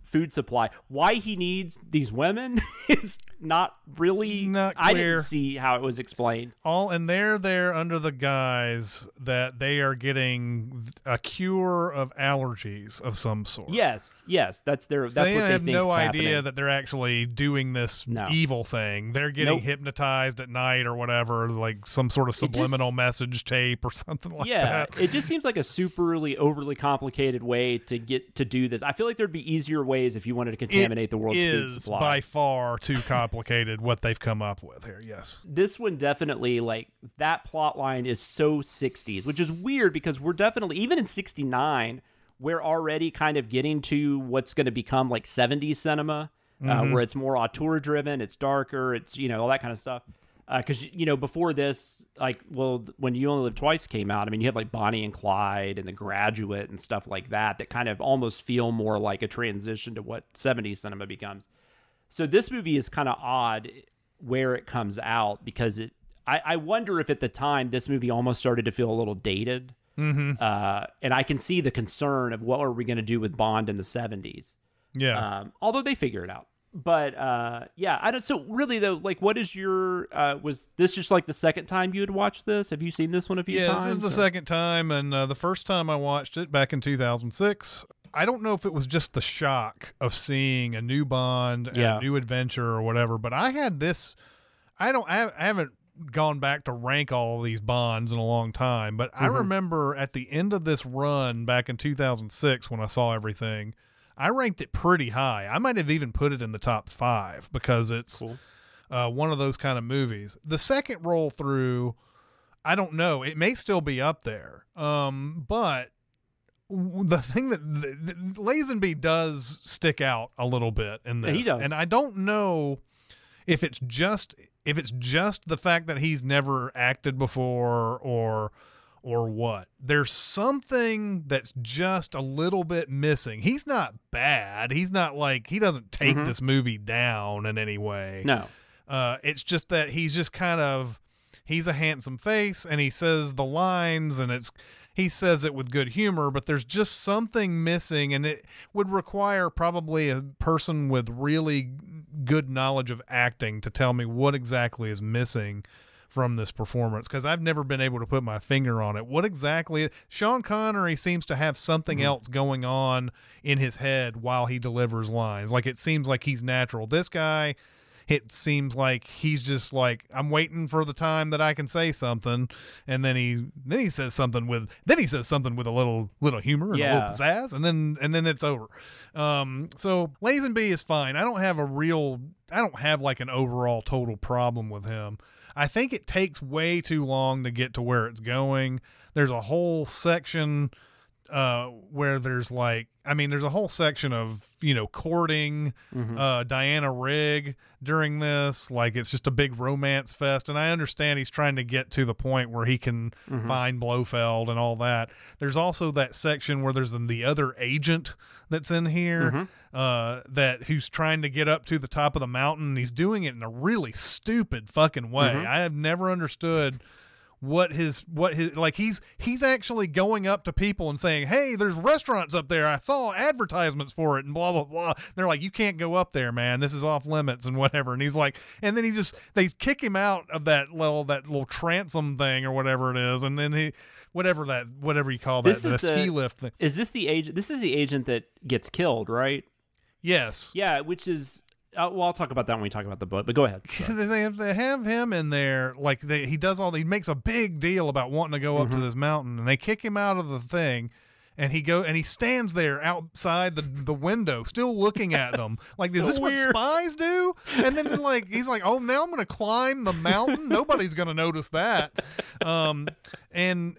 food supply. Why he needs these women is not really clear. I didn't see how it was explained. And they're there under the guise that they are getting a cure of allergies of some sort. Yes, that's what they they have think no is idea happening. that they're actually doing this evil thing. They're getting hypnotized at night or whatever, like some sort of subliminal message tape or something like that. It just seems like a superly overly complicated way to get to do this. I feel like there'd be easier ways if you wanted to contaminate the world's food supply. It is by far too complicated what they've come up with here. Yes. This one definitely, like, that plot line is so 60s, which is weird because we're definitely, even in 69, we're already kind of getting to what's going to become like 70s cinema, where it's more auteur driven, it's darker, it's, all that kind of stuff. Because, before this, when You Only Live Twice came out, I mean, you had like Bonnie and Clyde and The Graduate and stuff like that kind of almost feel more like a transition to what 70s cinema becomes. So this movie is kind of odd where it comes out because I wonder if at the time this movie almost started to feel a little dated. And I can see the concern of what are we going to do with Bond in the 70s. Yeah. Although they figure it out. But yeah, I don't. So really though, like, what is your? Was this just like the second time you had watched this? Have you seen this one a few times? Yeah, this is the second time, and the first time I watched it back in 2006. I don't know if it was just the shock of seeing a new Bond and a new adventure or whatever, but I had this. I haven't gone back to rank all of these Bonds in a long time, but I remember at the end of this run back in 2006 when I saw everything. I ranked it pretty high. I might have even put it in the top 5 because it's one of those kind of movies. The second roll through, I don't know. It may still be up there. But the thing that Lazenby does stick out a little bit in this. Yeah, he does. And I don't know if it's just the fact that he's never acted before or what. There's something that's just a little bit missing. He's not bad. He's not like, he doesn't take this movie down in any way. No. It's just that he's just kind of, he's a handsome face and he says the lines and he says it with good humor, but there's just something missing, and it would require probably a person with really good knowledge of acting to tell me what exactly is missing from this performance, because I've never been able to put my finger on it. What exactly? Sean Connery seems to have something else going on in his head while he delivers lines. Like, it seems like he's natural. This guy, it seems like he's just like, I'm waiting for the time that I can say something, and then he says something with a little humor and a little pizzazz, and then it's over. So Lazenby is fine. I don't have like an overall total problem with him. I think it takes way too long to get to where it's going. There's a whole section where there's a whole section of, courting Diana Rigg during this. Like, it's just a big romance fest. And I understand he's trying to get to the point where he can find Blofeld and all that. There's also that section where there's the other agent that's in here who's trying to get up to the top of the mountain. And he's doing it in a really stupid fucking way. I have never understood what his like he's actually going up to people and saying, hey, there's restaurants up there, I saw advertisements for it, and blah blah blah. They're like, you can't go up there, man, this is off limits and whatever. And he's like, and then they kick him out of that little transom thing or whatever it is, and then he whatever you call that, the ski lift thing. Is this the agent? This is the agent that gets killed, right? Yes. Yeah, which is well, I'll talk about that when we talk about the book, but go ahead. They have him in there, like he makes a big deal about wanting to go up to this mountain, and they kick him out of the thing. And he stands there outside the window, still looking at them. Like, is this weird. what spies do? And then he's like, oh, now I'm going to climb the mountain. Nobody's going to notice that. And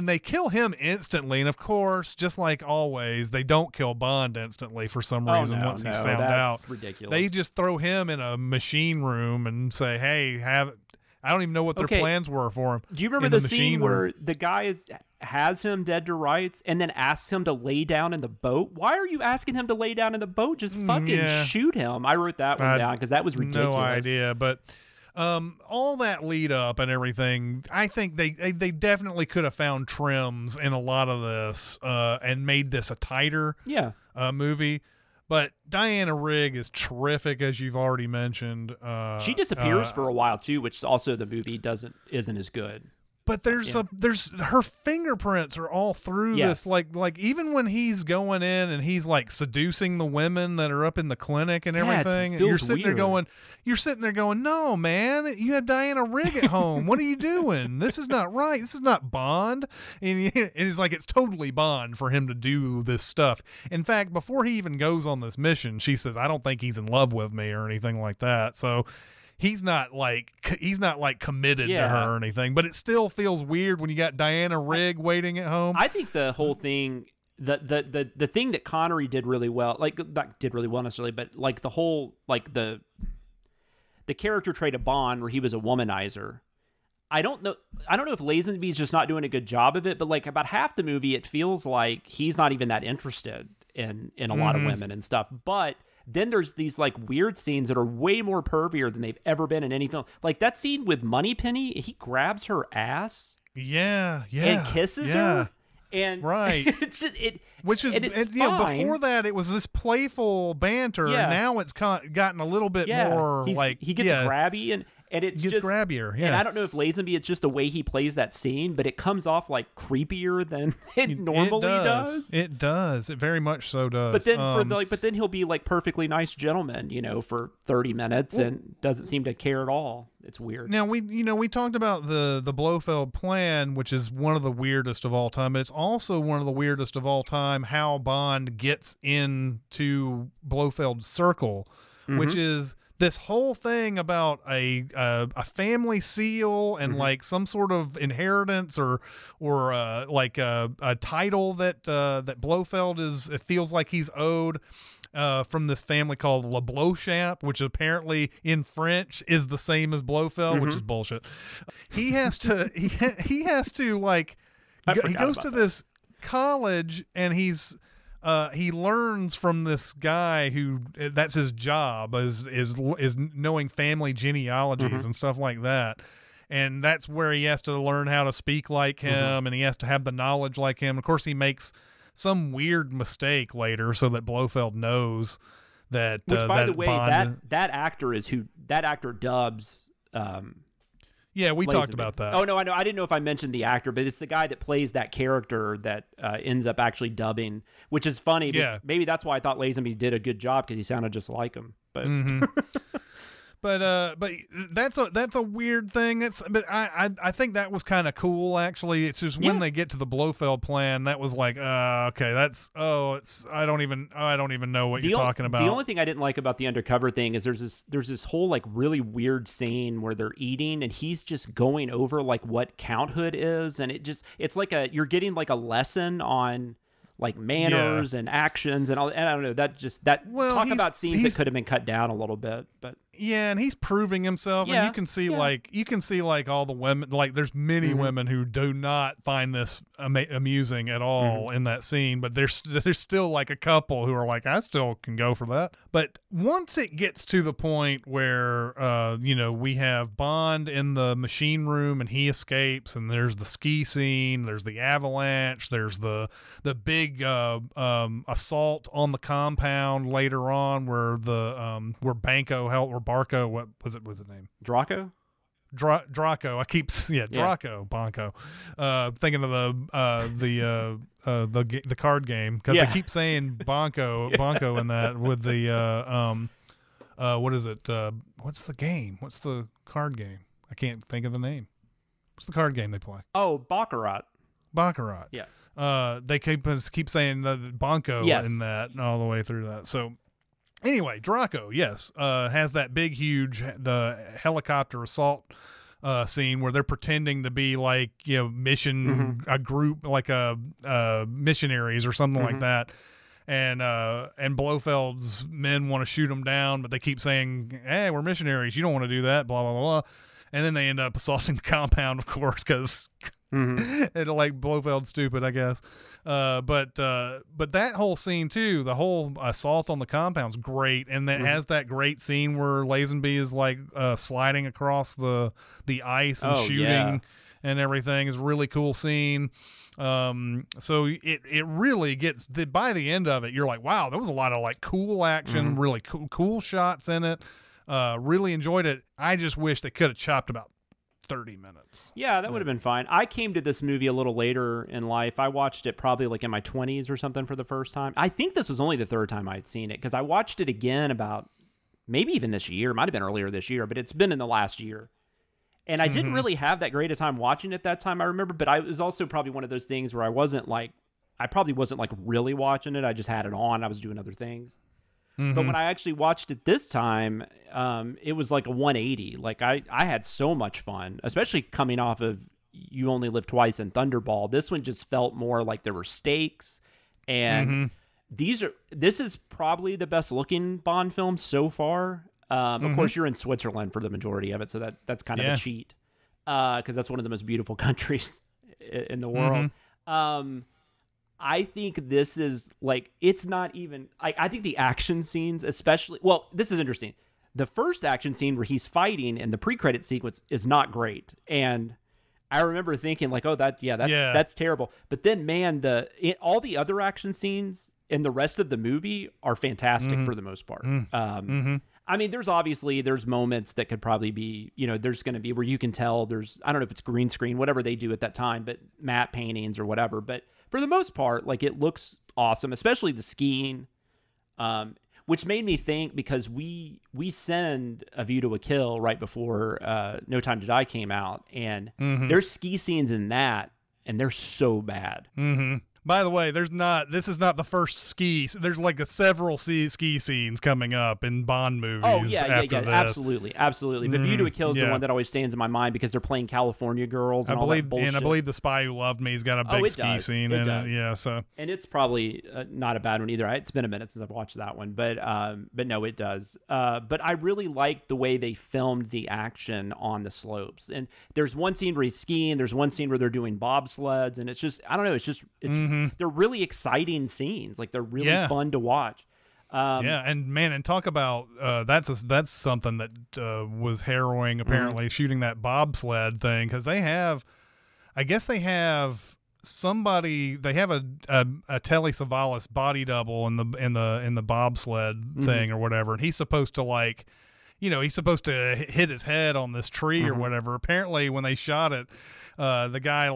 they kill him instantly. And of course, just like always, they don't kill Bond instantly for some reason. Once he's found out, ridiculous. They just throw him in a machine room and say, hey, I don't even know what their plans were for him. Do you remember the scene where the guy has him dead to rights and then asks him to lay down in the boat? Why are you asking him to lay down in the boat? Just fucking shoot him. I wrote that one down because that was ridiculous. No idea, but all that lead up and everything, I think they definitely could have found trims in a lot of this and made this a tighter movie. But Diana Rigg is terrific, as you've already mentioned. She disappears for a while too, which also the movie isn't as good. But there's her fingerprints are all through this, like even when he's going in and he's like seducing the women that are up in the clinic and everything, and you're sitting there going, no man, you have Diana Rigg at home. What are you doing? This is not right. This is not Bond. And it's like it's totally Bond for him to do this stuff. In fact, before he even goes on this mission, she says, I don't think he's in love with me or anything like that. So he's not like committed to her or anything, but it still feels weird when you got Diana Rigg waiting at home. I think the whole thing, the thing that Connery did really well, like not did really well necessarily, but like the whole like the character trait of Bond where he was a womanizer. I don't know if Lazenby's just not doing a good job of it, but like about half the movie, it feels like he's not even that interested in a lot of women and stuff, but then there's these like weird scenes that are way more pervier than they've ever been in any film. Like that scene with Moneypenny, he grabs her ass. Yeah. And kisses her. And right. It's just before that it was this playful banter, and now it's gotten a little bit more like he gets grabby and it's gets just grabbier. Yeah. And I don't know if Lazenby, it's just the way he plays that scene, but it comes off like creepier than it normally does. It does. It very much so does. But then but then he'll be like perfectly nice gentleman, for 30 minutes and doesn't seem to care at all. It's weird. Now we talked about the Blofeld plan, which is one of the weirdest of all time, but it's also one of the weirdest of all time how Bond gets into Blofeld's circle, which is this whole thing about a family seal and like some sort of inheritance or like a title that Blofeld it feels like he's owed from this family called Le Blochamp, which apparently in French is the same as Blofeld, which is bullshit. He has to he goes to this college and he learns from this guy who that's his job is knowing family genealogies and stuff like that. And that's where he has to learn how to speak like him and he has to have the knowledge like him. Of course, he makes some weird mistake later so that Blofeld knows that. Which, by the way, that actor dubs. Yeah, we talked about that. Oh, no, I know. I didn't know if I mentioned the actor, but it's the guy that plays that character that ends up actually dubbing, which is funny. Yeah. Maybe that's why I thought Lazenby did a good job, because he sounded just like him. But But that's a weird thing. But I think that was kind of cool, actually. It's just when they get to the Blofeld plan, that was like, okay, I don't even know what you're talking about. The only thing I didn't like about the undercover thing is there's this whole like really weird scene where they're eating and he's just going over like what counthood is, and it's like you're getting like a lesson on like manners and actions and all. And I don't know, talk about scenes that could have been cut down a little bit, but. Yeah, and he's proving himself, and you can see like all the women, like there's many women who do not find this amusing at all in that scene, but there's still like a couple who are like, I still can go for that. But once it gets to the point where we have Bond in the machine room and he escapes, and there's the ski scene, there's the avalanche, there's the big assault on the compound later on where Barco, what was it name? Draco? Draco. I keep Draco, Bonco. Thinking of the card game, because I keep saying Bonco in that with the what is it? What's the game? What's the card game? I can't think of the name. What's the card game they play? Oh, Baccarat. Baccarat. Yeah. They keep saying the Bonko in that all the way through that. So anyway, Draco, yes, has that big, huge, the helicopter assault scene where they're pretending to be like, mission, a group, like missionaries or something like that. And Blofeld's men want to shoot him down, but they keep saying, "Hey, we're missionaries. You don't want to do that." Blah blah blah blah. And then they end up assaulting the compound, of course, because it'll like Blofeld's stupid, I guess. But that whole scene too, the whole assault on the compound's great, and that has that great scene where Lazenby is like sliding across the ice and shooting and everything. Is a really cool scene. So it really gets by the end of it, you're like, wow, there was a lot of like cool action, really cool shots in it. Really enjoyed it. I just wish they could have chopped about 30 minutes. Yeah, that would have been fine. I came to this movie a little later in life. I watched it probably like in my 20s or something for the first time. I think this was only the third time I'd seen it, because I watched it again about maybe even this year. It might have been earlier this year, but it's been in the last year. And I didn't really have that great a time watching it that time, I remember, but it was also probably one of those things where I probably wasn't like really watching it. I just had it on. I was doing other things. But when I actually watched it this time, it was like a 180. Like I had so much fun, especially coming off of You Only Live Twice and Thunderball. This one just felt more like there were stakes, and this is probably the best looking Bond film so far. Of course, you're in Switzerland for the majority of it, so that's kind of a cheat, because that's one of the most beautiful countries in the world. I think this is like, it's not even like, I think the action scenes, especially, well, this is interesting. The first action scene where he's fighting and the pre-credit sequence is not great, and I remember thinking like, oh, that's terrible. But then, man, all the other action scenes in the rest of the movie are fantastic for the most part. I mean, there's moments that could probably be, there's going to be where you can tell I don't know if it's green screen, whatever they do at that time, but matte paintings or whatever. But for the most part, like, it looks awesome, especially the skiing, which made me think, because we send A View to a Kill right before No Time to Die came out, and there's ski scenes in that, and they're so bad. By the way, this is not the first ski. There's like several ski scenes coming up in Bond movies. Oh, yeah, this. absolutely. But View to a Kill is the one that always stands in my mind, because they're playing California Girls and all that bullshit. And I believe The Spy Who Loved Me has got a big ski scene in it. Yeah, so. And it's probably not a bad one either. It's been a minute since I've watched that one, but no, it does. But I really like the way they filmed the action on the slopes. And there's one scene where he's skiing. There's one scene where they're doing bobsleds, and it's just, I don't know. They're really exciting scenes. Like, they're really fun to watch. And talk about that's something that was harrowing, apparently, shooting that bobsled thing, because they have a Telly Savalas body double in the bobsled thing or whatever, and he's supposed to hit his head on this tree or whatever. Apparently, when they shot it, the guy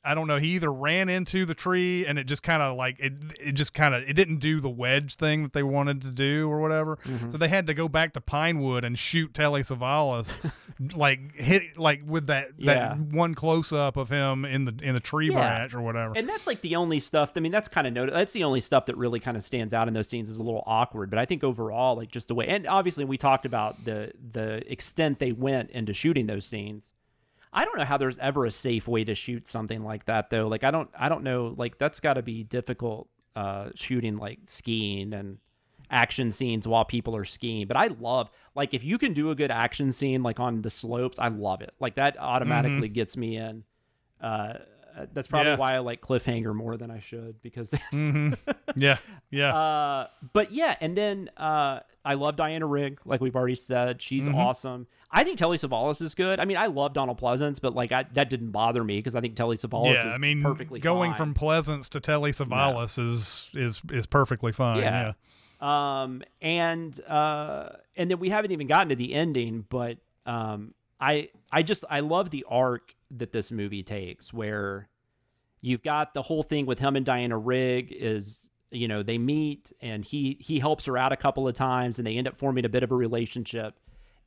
I don't know, he either ran into the tree and it just kind of it didn't do the wedge thing that they wanted to do or whatever. So they had to go back to Pinewood and shoot Telly Savalas with that one close up of him in the tree branch or whatever. And that's like the only stuff. I mean, that's the only stuff that really kind of stands out in those scenes, is a little awkward. But I think overall, like, just the way, and obviously we talked about the extent they went into shooting those scenes. I don't know how there's ever a safe way to shoot something like that, though. Like, I don't know. Like, that's got to be difficult, shooting like skiing and action scenes while people are skiing. But I love, like, if you can do a good action scene like on the slopes, I love it. Like, that automatically gets me in. That's probably why I like Cliffhanger more than I should, because yeah. But yeah, and then I love Diana Rigg, like we've already said. She's awesome. I think Telly Savalas is good. I mean, I love Donald Pleasance, but like that didn't bother me, because I think Telly Savalas is perfectly going fine. From Pleasance to Telly Savalas is perfectly fine. Yeah. And then we haven't even gotten to the ending, but I love the arc that this movie takes, where you've got the whole thing with him and Diana Rigg is you know, they meet, and he helps her out a couple of times, and they end up forming a bit of a relationship.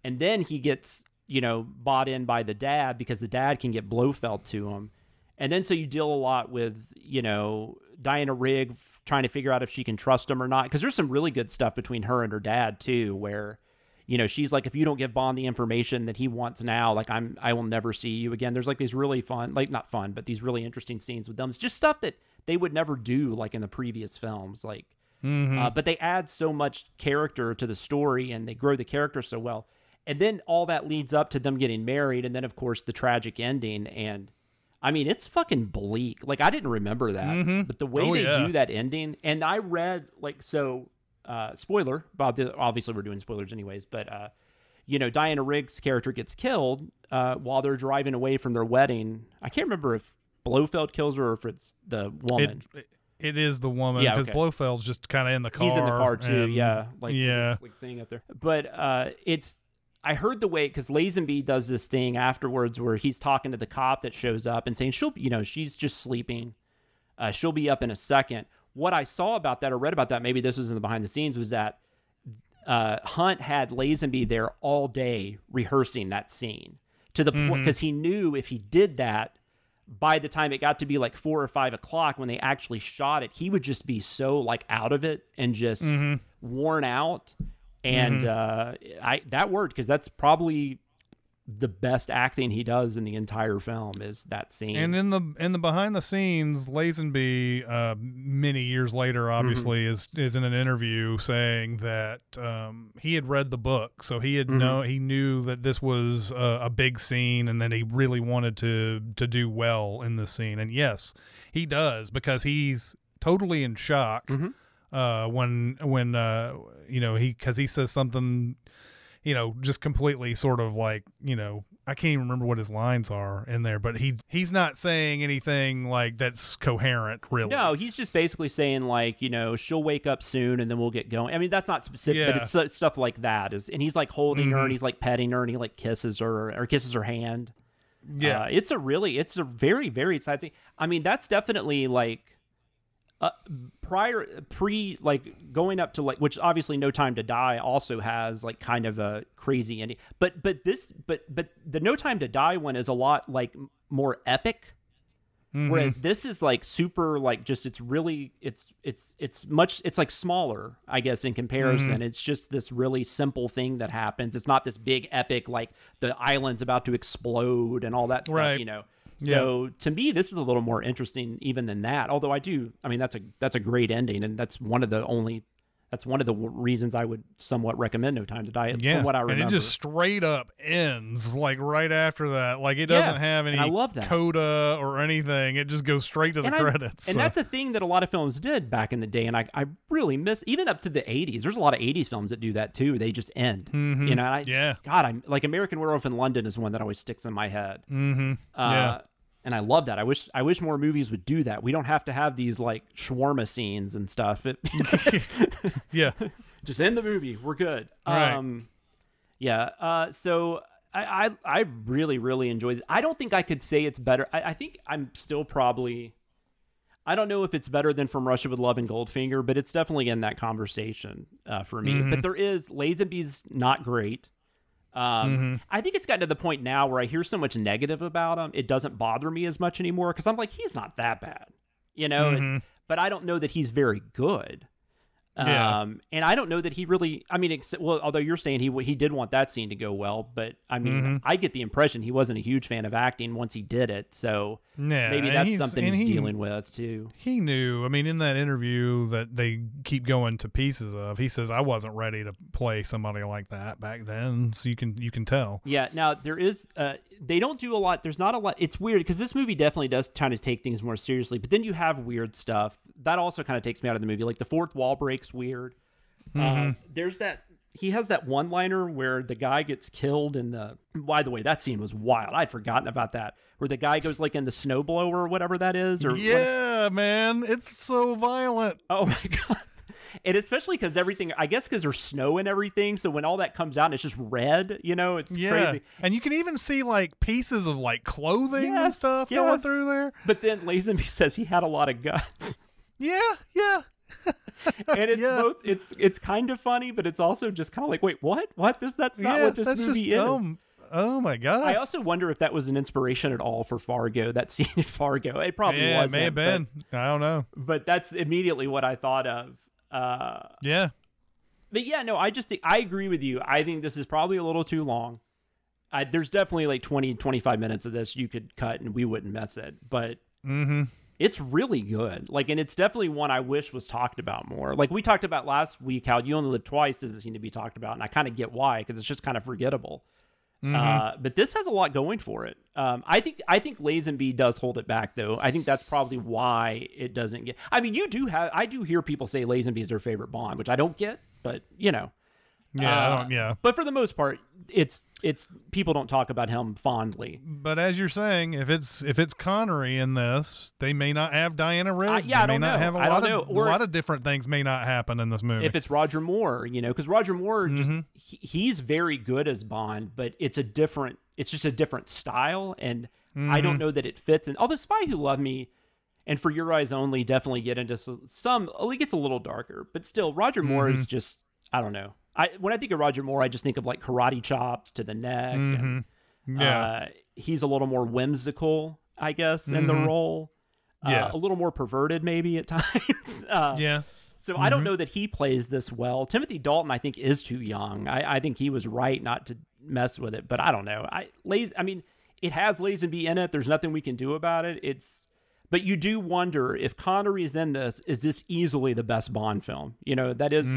And then he gets, you know, bought in by the dad because the dad can get Blofeld to him. And then so you deal a lot with, you know, Diana Rigg trying to figure out if she can trust him or not. Because there's some really good stuff between her and her dad, too, where, you know, she's like, if you don't give Bond the information that he wants now, like, I will never see you again. There's like these really fun, like not fun, but these really interesting scenes with them. It's just stuff that they would never do like in the previous films. Like, but they add so much character to the story, and they grow the character so well. And then all that leads up to them getting married. And then, of course, the tragic ending. And I mean, it's fucking bleak. Like, I didn't remember that, but the way they do that ending, and I read, like, so, spoiler, obviously we're doing spoilers anyways, but, you know, Diana Rigg's character gets killed while they're driving away from their wedding. I can't remember if Blofeld kills her or if it's the woman. It is the woman, because Blofeld's just kind of in the car. He's in the car, too, and, like thing up there. But I heard the way, because Lazenby does this thing afterwards where he's talking to the cop that shows up and saying, she's just sleeping. She'll be up in a second. What I saw about that or read about that, maybe this was in the behind the scenes, was that Hunt had Lazenby there all day rehearsing that scene to the point, because he knew if he did that, by the time it got to be like 4 or 5 o'clock when they actually shot it, he would just be so like out of it and just worn out. And that worked, because that's probably the best acting he does in the entire film is that scene. And in the behind the scenes, Lazenby, many years later, obviously, is in an interview saying that he had read the book, so he had he knew that this was a big scene, and that he really wanted to do well in this scene. And yes, he does, because he's totally in shock. When you know, because he says something, you know, just completely sort of like, you know, I can't even remember what his lines are in there, but he's not saying anything like that's coherent, really. No, he's just basically saying like, you know, she'll wake up soon and then we'll get going. I mean, that's not specific, but it's stuff like that. And he's like holding her, and he's like petting her, and he like kisses her or kisses her hand. Yeah, it's a very, very exciting. I mean, that's definitely like. Like going up to like, which obviously No Time to Die also has like kind of a crazy ending, but the No Time to Die one is a lot like more epic, whereas this is like super like just it's like smaller, I guess, in comparison. It's just this really simple thing that happens. It's not this big epic like the island's about to explode and all that stuff, you know. So to me, this is a little more interesting even than that. Although that's a great ending, and that's one of the reasons I would somewhat recommend No Time to Die. From what I remember, and it just straight up ends like right after that. Like it doesn't have any coda or anything. It just goes straight to the credits. And that's a thing that a lot of films did back in the day, and I really miss, even up to the 80s. There's a lot of 80s films that do that too. They just end. You know, God, I'm like American Werewolf in London is one that always sticks in my head. And I love that. I wish more movies would do that. We don't have to have these like shawarma scenes and stuff. Just end the movie. We're good. Right. So I really, really enjoyed it. I don't think I could say it's better. I think I'm still probably, I don't know if it's better than From Russia with Love and Goldfinger, but it's definitely in that conversation for me. But there is, Lazenby's not great. I think it's gotten to the point now where I hear so much negative about him, it doesn't bother me as much anymore, because I'm like, he's not that bad, you know. But I don't know that he's very good. And I don't know that he really, I mean, although you're saying he did want that scene to go well, but I mean, I get the impression he wasn't a huge fan of acting once he did it. So maybe that's something he's dealing with too. He knew, I mean, in that interview that they keep going to pieces of, he says, I wasn't ready to play somebody like that back then. So you can tell. Yeah. Now there is, they don't do a lot. There's not a lot. It's weird because this movie definitely does kind of take things more seriously, but then you have weird stuff that also kind of takes me out of the movie. Like the fourth wall breaks weird. There's that, he has that one liner where the guy gets killed in the, by the way, that scene was wild. I'd forgotten about that, where the guy goes like in the snowblower or whatever that is. Or man, it's so violent. Oh my God. And especially because everything, I guess because there's snow and everything, so when all that comes out and it's just red, you know, it's crazy. And you can even see like pieces of like clothing and stuff going through there. But then Lazenby says he had a lot of guts. Yeah. And it's both. It's kind of funny, but it's also just kind of like, wait, what? That's not what this movie is. Oh my god! I also wonder if that was an inspiration at all for Fargo. That scene in Fargo, it probably was. It may have been. I don't know. But that's immediately what I thought of. Yeah. But yeah, no, I just think I agree with you. I think this is probably a little too long. There's definitely like 20, 25 minutes of this you could cut and we wouldn't mess it. But it's really good. Like, and it's definitely one I wish was talked about more. Like we talked about last week, how You Only Live Twice doesn't seem to be talked about, and I kind of get why, because it's just kind of forgettable. But this has a lot going for it. I think Lazenby does hold it back, though. I think that's probably why it doesn't get. I mean, I do hear people say Lazenby is their favorite Bond, which I don't get, but you know. Yeah, I don't. Yeah. But for the most part, it's people don't talk about him fondly. But as you're saying, if it's Connery in this, they may not have Diana Rigg. Yeah, they may not have a lot of different things may not happen in this movie. If it's Roger Moore, you know, because Roger Moore just he's very good as Bond, but it's just a different style, and I don't know that it fits. And although Spy Who Loved Me and For Your Eyes Only definitely get into some, it gets a little darker, but still, Roger Moore is just, I don't know. When I think of Roger Moore, I just think of like karate chops to the neck. And, he's a little more whimsical, I guess, in the role. A little more perverted maybe at times. So I don't know that he plays this well. Timothy Dalton, I think, is too young. I think he was right not to mess with it, but I don't know. I mean, it has Lazenby in it. There's nothing we can do about it. But you do wonder if Connery is in this, is this easily the best Bond film? You know, that is...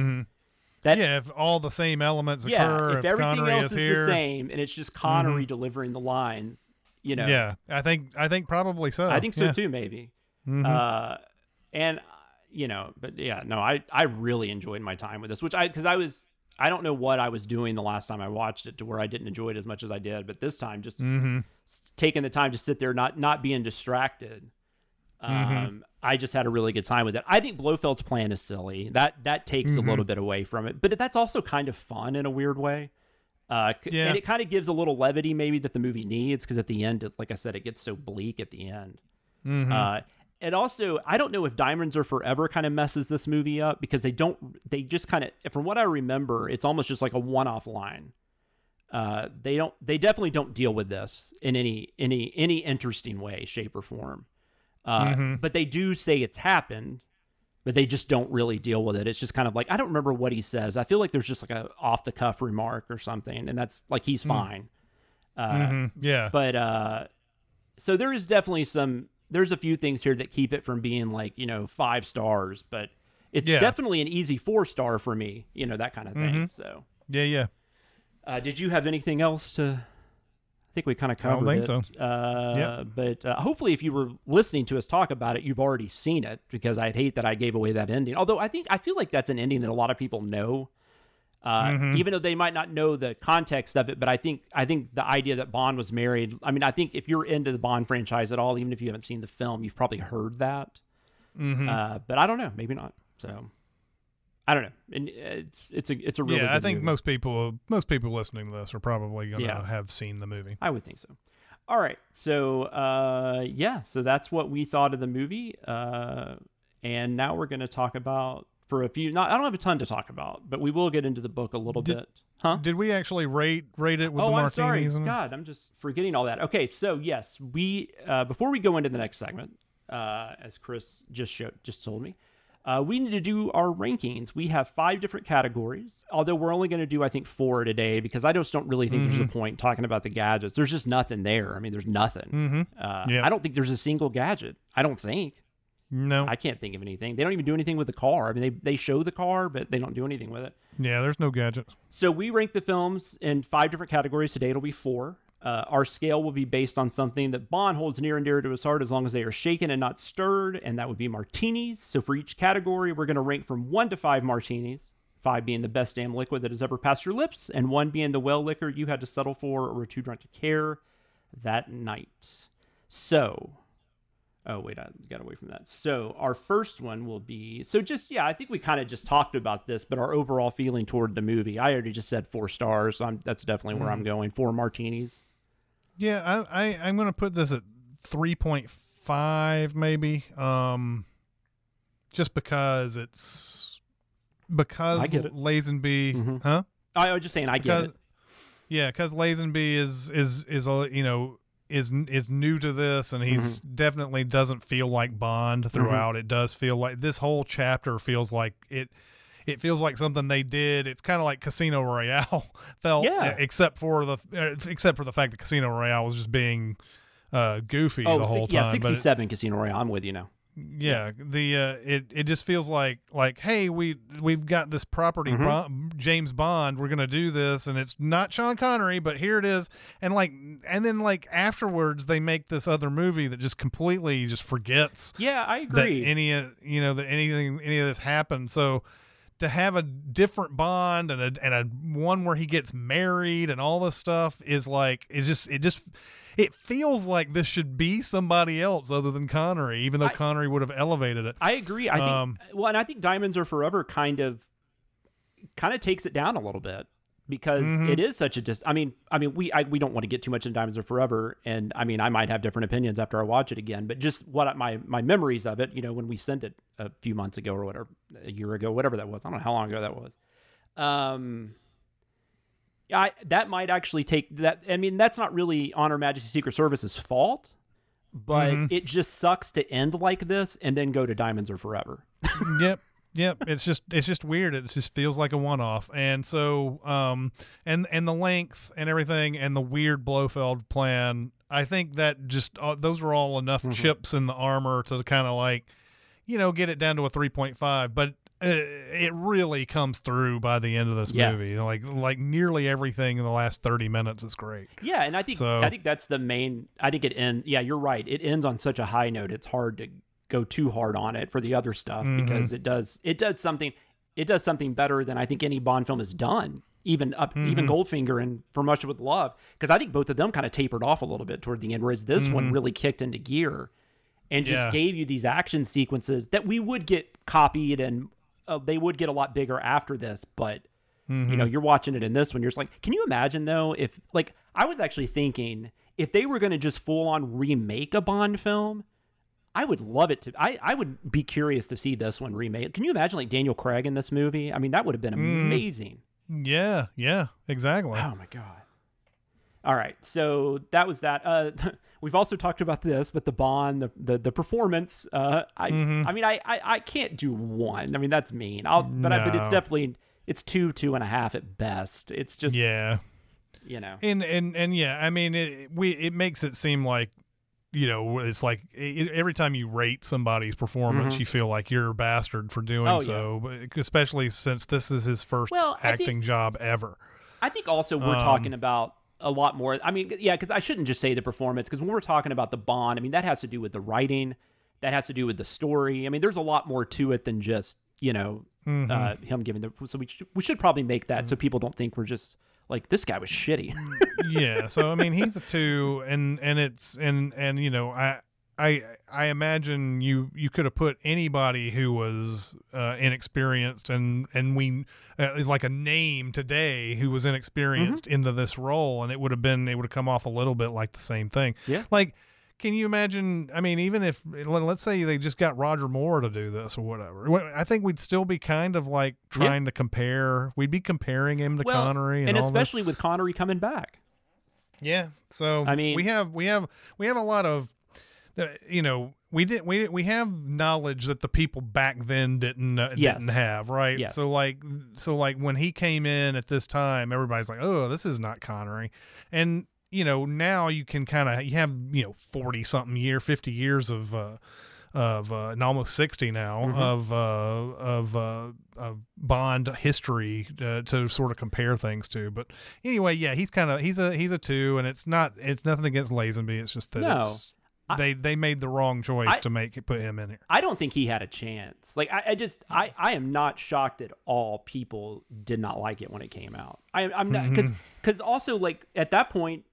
if all the same elements occur, if everything Connery else is is here, the same, and it's just Connery delivering the lines, you know. Yeah, I think probably so. I think so too, maybe. And you know, but yeah, no, I really enjoyed my time with this, because I don't know what I was doing the last time I watched it to where I didn't enjoy it as much as I did, but this time just taking the time to sit there, not being distracted. I just had a really good time with it. I think Blofeld's plan is silly. That takes a little bit away from it, but that's also kind of fun in a weird way. And it kind of gives a little levity maybe that the movie needs, because at the end, like I said, it gets so bleak at the end. And also, I don't know if Diamonds Are Forever kind of messes this movie up, because they just kind of, from what I remember, it's almost just like a one-off line. They definitely don't deal with this in any interesting way, shape, or form. But they do say it's happened, but they just don't really deal with it. It's just kind of like, I don't remember what he says. I feel like there's just like a off the cuff remark or something, and that's like, he's fine. But so there is definitely there's a few things here that keep it from being like, 5 stars, but it's definitely an easy 4-star for me, that kind of thing. So did you have anything else to? I think we kind of covered it. I don't think so. But hopefully if you were listening to us talk about it, you've already seen it, because I'd hate that I gave away that ending. Although I feel like that's an ending that a lot of people know, even though they might not know the context of it. But I think the idea that Bond was married, I mean, I think if you're into the Bond franchise at all, even if you haven't seen the film, you've probably heard that. But I don't know, maybe not. So I don't know. And it's a really good I think movie. most people listening to this are probably going to have seen the movie. I would think so. All right. So so that's what we thought of the movie. And now we're going to talk about for a few. I don't have a ton to talk about, but we will get into the book a little bit. Huh? Did we actually rate it with the martinis? Oh, I'm sorry. God, I'm just forgetting all that. Okay, so yes, we before we go into the next segment, as Chris just told me. We need to do our rankings. We have 5 different categories, although we're only going to do, I think, 4 today, because I just don't really think there's a point talking about the gadgets. There's just nothing there. I mean, there's nothing. I don't think there's a single gadget. I don't think. No. I can't think of anything. They don't even do anything with the car. I mean, they show the car, but they don't do anything with it. Yeah, there's no gadgets. So we rank the films in 5 different categories. Today it'll be 4. Our scale will be based on something that Bond holds near and dear to his heart, as long as they are shaken and not stirred, and that would be martinis. So for each category, we're going to rank from 1 to 5 martinis, 5 being the best damn liquid that has ever passed your lips, and 1 being the well liquor you had to settle for or were too drunk to care that night. So, oh wait, I got away from that. So our first one will be, I think we kind of just talked about this, but our overall feeling toward the movie. I already just said 4 stars, so that's definitely where I'm going. 4 martinis. Yeah, I'm going to put this at 3.5 maybe. just because I get it. Lazenby, huh? I was just saying, I get it. Yeah, because Lazenby is new to this, and he's definitely doesn't feel like Bond throughout. It does feel like this whole chapter feels like it feels like something they did. It's kind of like Casino Royale felt, except for the fact that Casino Royale was just being goofy the whole time. Yeah, 67 Casino Royale. I'm with you now. Yeah, it just feels like hey, we've got this property, James Bond, we're gonna do this, and it's not Sean Connery, but here it is, and then afterwards they make this other movie that just completely just forgets. Yeah, I agree. That any of this happened. So to have a different Bond and a one where he gets married and all this stuff it feels like this should be somebody else other than Connery, even though Connery would have elevated it. I agree. I think and I think Diamonds Are Forever kind of takes it down a little bit, because it is such a we don't want to get too much in Diamonds Are Forever, and I might have different opinions after I watch it again, but just what my memories of it, when we sent it a few months ago or whatever, a year ago, whatever that was, I don't know how long ago that was. That might actually take that. That's not really On Her Majesty's Secret Service's fault, but it just sucks to end like this and then go to Diamonds Are Forever. Yep. It's just weird. It just feels like a one-off. And so, and the length and everything and the weird Blofeld plan, I think that just, those were all enough chips in the armor to kind of get it down to a 3.5, but it really comes through by the end of this movie. Like nearly everything in the last 30 minutes is great. Yeah, and I think that's the main. I think it ends. Yeah, you're right. It ends on such a high note. It's hard to go too hard on it for the other stuff, because it does something better than I think any Bond film has done. Even Goldfinger and For Much With Love, because I think both of them kind of tapered off a little bit toward the end, whereas this one really kicked into gear and just gave you these action sequences that we would get copied, and they would get a lot bigger after this, but you're watching it in this one, you're just like, can you imagine though if, I was actually thinking if they were going to just full on remake a Bond film, I would love it to. I would be curious to see this one remade. Can you imagine Daniel Craig in this movie? That would have been amazing. Yeah, exactly. Oh my god. All right, so that was that. We've also talked about this, but the Bond, the performance. I can't do one. That's mean. But it's definitely 2.5 at best. It's just And it makes it seem like, it's like every time you rate somebody's performance, you feel like you're a bastard for doing so, but especially since this is his first acting job ever. I think also we're talking about a lot more. Because I shouldn't just say the performance, because when we're talking about the Bond, that has to do with the writing, that has to do with the story. There's a lot more to it than just, him giving the. So we should probably make that so people don't think we're just like, this guy was shitty. Yeah. So he's a 2, and I imagine you could have put anybody who was inexperienced and like a name today who was inexperienced into this role, and it would have come off a little bit like the same thing. Yeah. Can you imagine? Even if, let's say they just got Roger Moore to do this or whatever, I think we'd still be kind of trying to compare. We'd be comparing him to Connery, and especially with Connery coming back. Yeah. So we have a lot of. We have knowledge that the people back then didn't have, right? Yes. So when he came in at this time, everybody's like, oh, this is not Connery. And now you can you have 40 something 50 years of and almost 60 now of Bond history to sort of compare things to. But anyway, he's a 2, and it's nothing against Lazenby. It's just that they made the wrong choice to put him in here. I don't think he had a chance. I am not shocked at all people did not like it when it came out. I'm not, because also at that point,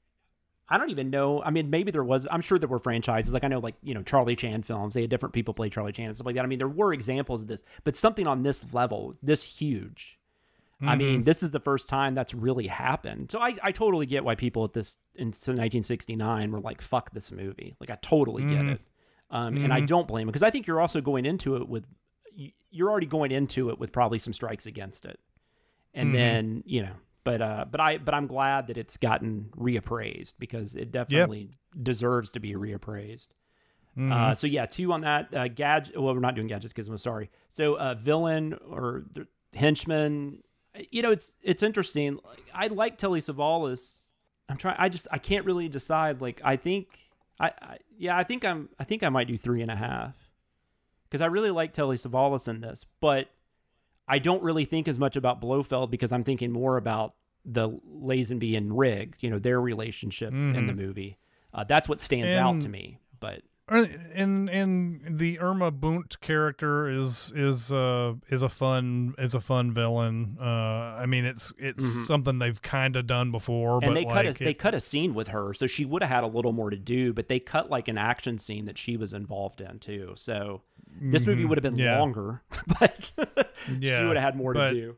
I don't even know. Maybe there was. I'm sure there were franchises. I know, Charlie Chan films. They had different people play Charlie Chan and stuff like that. There were examples of this, but something on this level, this huge. This is the first time that's really happened. So I totally get why people in 1969 were like, "Fuck this movie." I totally get it, and I don't blame them, because I think you're also going into it with, you're already going into it with probably some strikes against it, and then but I'm glad that it's gotten reappraised because it definitely deserves to be reappraised. So yeah, 2 on that. Gadget. Well, we're not doing gadgets because I'm sorry. So villain or the henchman. It's interesting. I like Telly Savalas. I can't really decide. Like, I think I think I might do 3.5 because I really like Telly Savalas in this, but I don't really think as much about Blofeld because I'm thinking more about the Lazenby and Rigg, their relationship in the movie. That's what stands out to me. But and the Irma Bunt character is a fun villain. I mean, it's something they've kind of done before. And but they cut a scene with her, so she would have had a little more to do. But they cut like an action scene that she was involved in too. So this movie would have been longer, but she would have had more to do.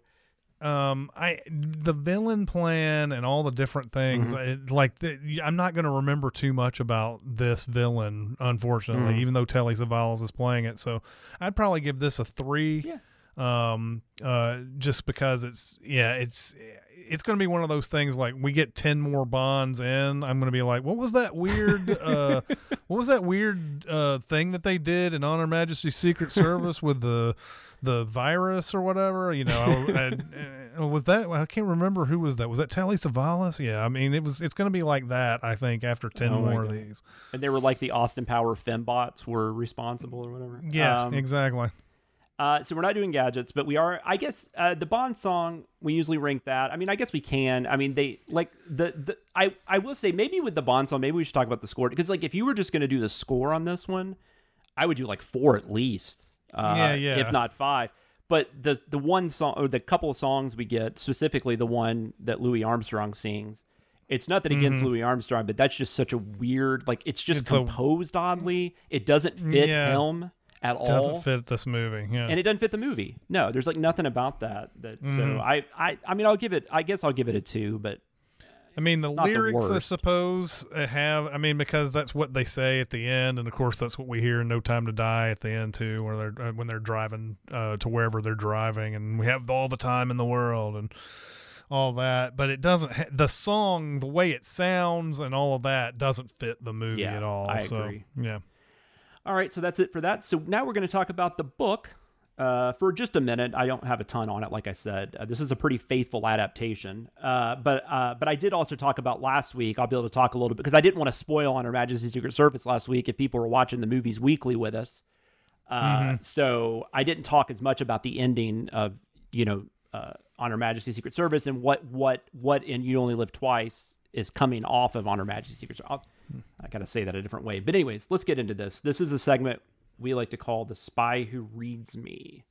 The villain plan and all the different things, I'm not going to remember too much about this villain, unfortunately, even though Telly Savalas is playing it. So I'd probably give this a 3. Just because it's going to be one of those things like we get 10 more Bonds in. I'm going to be like, what was that weird, thing that they did in On Her Majesty's Secret Service with the virus or whatever, was that, I can't remember who was that. Was that Telly Savalas? Yeah. I mean, it's going to be like that, I think, after 10 more of these. And they were like the Austin Power fembots were responsible or whatever. Yeah, exactly. So we're not doing gadgets, but we are, I guess, the Bond song, we usually rank that. I mean, I guess we can. I mean, they like I will say maybe with the Bond song, maybe we should talk about the score because like if you were just going to do the score on this one, I would do like 4 at least. If not 5. But the one song or the couple of songs we get, specifically the one that Louis Armstrong sings, it's nothing against Louis Armstrong, but that's just such a weird, like it's composed oddly. It doesn't fit him at all. It doesn't fit this movie. Yeah. And it doesn't fit the movie. No, there's like nothing about that. So I mean I'll give it a 2, but I mean, the lyrics, I suppose, because that's what they say at the end, and of course that's what we hear in No Time to Die at the end too, where they're when they're driving to wherever they're driving, and we have all the time in the world and all that. But it doesn't. The song, the way it sounds, and all of that doesn't fit the movie at all. I agree. Yeah. All right, so that's it for that. So now we're going to talk about the book. For just a minute. I don't have a ton on it, like I said. This is a pretty faithful adaptation. But I did also talk about last week. I'll be able to talk a little bit because I didn't want to spoil On Her Majesty's Secret Service last week if people were watching the movies weekly with us. So I didn't talk as much about the ending of On Her Majesty's Secret Service and what in You Only Live Twice is coming off of On Her Majesty's Secret Service. I got to say that a different way. But anyways, let's get into this. This is a segment we like to call The Spy Who Reads Me.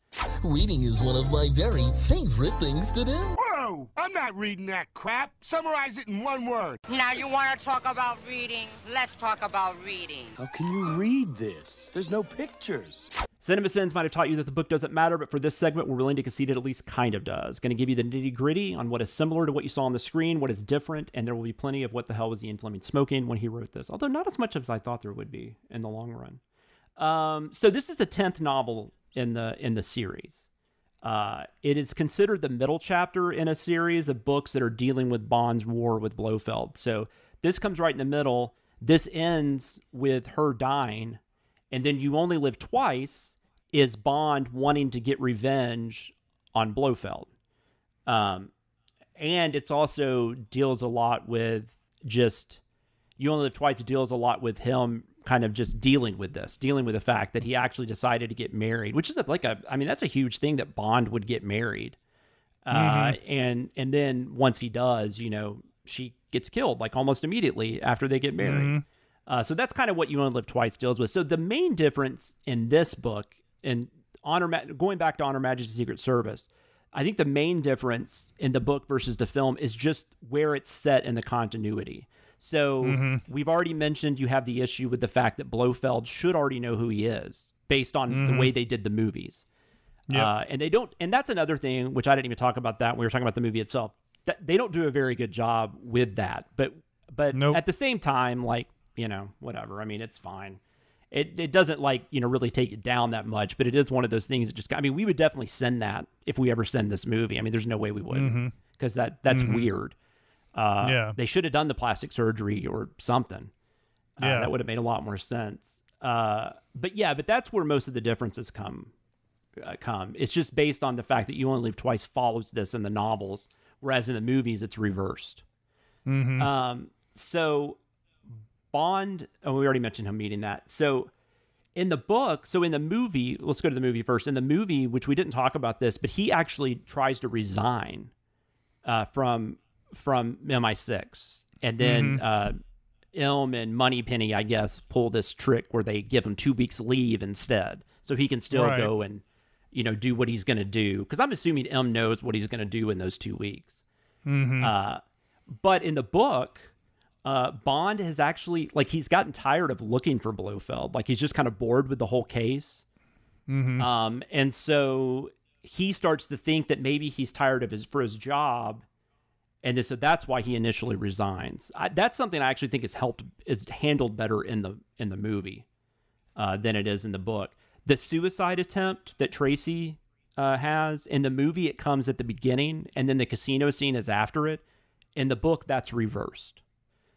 Reading is one of my very favorite things to do. Whoa! I'm not reading that crap. Summarize it in one word. Now you want to talk about reading? Let's talk about reading. How can you read this? There's no pictures. Cinemasins might have taught you that the book doesn't matter, but for this segment, we're willing to concede it at least kind of does. Going to give you the nitty-gritty on what is similar to what you saw on the screen, what is different, and there will be plenty of what the hell was Ian Fleming smoking when he wrote this, although not as much as I thought there would be in the long run. So this is the 10th novel in the series. It is considered the middle chapter in a series of books that are dealing with Bond's war with Blofeld. So this comes right in the middle. This ends with her dying, and then You Only Live Twice is Bond wanting to get revenge on Blofeld. And it's also deals a lot with just You Only Live Twice deals a lot with him kind of just dealing with the fact that he actually decided to get married, which is that's a huge thing that Bond would get married. And then once he does, she gets killed like almost immediately after they get married. So that's kind of what You Only Live Twice deals with. So the main difference in this book and going back to On Her Majesty's Secret Service, I think the main difference in the book versus the film is just where it's set in the continuity. So we've already mentioned you have the issue with the fact that Blofeld should already know who he is based on the way they did the movies. And they don't, and that's another thing, which I didn't even talk about that when we were talking about the movie itself. They don't do a very good job with that. But at the same time, whatever. I mean, it's fine. it doesn't like, really take it down that much, but it is one of those things that just, I mean, we would definitely send that if we ever send this movie. I mean, there's no way we wouldn't, because that's weird. They should have done the plastic surgery or something. That would have made a lot more sense. But that's where most of the differences come. It's just based on the fact that You Only Live Twice follows this in the novels, whereas in the movies it's reversed. So Bond, we already mentioned him meeting that. So in the movie, let's go to the movie first. In the movie, which we didn't talk about this, but he actually tries to resign from MI6, and then Ilm and Moneypenny, I guess, pull this trick where they give him 2 weeks leave instead, so he can still go and do what he's going to do. Because I'm assuming Ilm knows what he's going to do in those 2 weeks. But in the book, Bond has actually, he's gotten tired of looking for Blofeld. He's just kind of bored with the whole case. And so he starts to think that maybe he's tired of his job. And so that's why he initially resigns. That's something I actually think is handled better in the movie than it is in the book. The suicide attempt that Tracy has in the movie, it comes at the beginning, and then the casino scene is after it. In the book, that's reversed.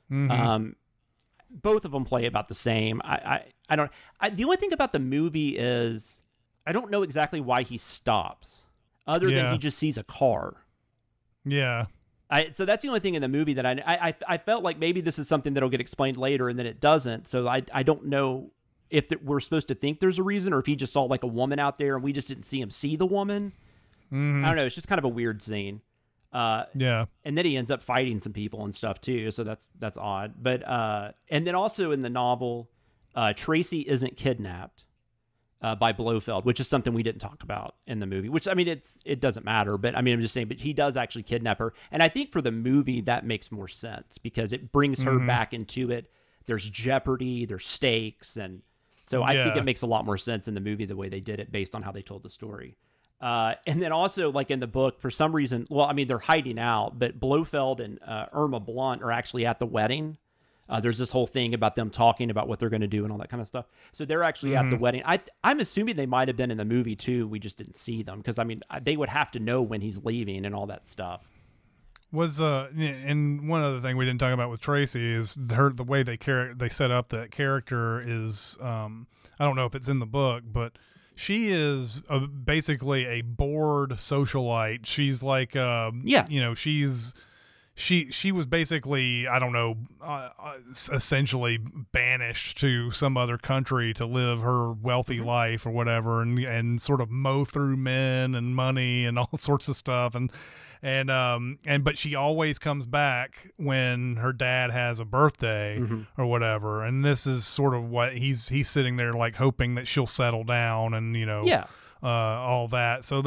Both of them play about the same. The only thing about the movie is I don't know exactly why he stops, other than he just sees a car. Yeah. So that's the only thing in the movie that I felt like maybe this is something that'll get explained later, and then it doesn't. So I don't know if we're supposed to think there's a reason, or if he just saw a woman out there and we just didn't see him see the woman. I don't know. It's just kind of a weird scene. And then he ends up fighting some people and stuff too, so that's odd. But and then also in the novel, Tracy isn't kidnapped by Blofeld, which is something we didn't talk about in the movie. Which, I mean, it doesn't matter, but I mean, I'm just saying. But he does actually kidnap her, and I think for the movie that makes more sense because it brings her back into it. There's jeopardy, there's stakes, and so I think it makes a lot more sense in the movie the way they did it based on how they told the story. And then also, in the book, for some reason, well, I mean, they're hiding out, but Blofeld and Irma Blunt are actually at the wedding. There's this whole thing about them talking about what they're going to do and all that kind of stuff. So they're actually at the wedding. I'm assuming they might have been in the movie too. We just didn't see them because, I mean, they would have to know when he's leaving and all that stuff. And one other thing we didn't talk about with Tracy is the way they set up that character is, I don't know if it's in the book, but she is basically a bored socialite. She's like, she was basically, I don't know, essentially banished to some other country to live her wealthy life or whatever, and sort of mow through men and money and all sorts of stuff. But she always comes back when her dad has a birthday or whatever. And this is sort of what he's sitting there hoping that she'll settle down and, all that. So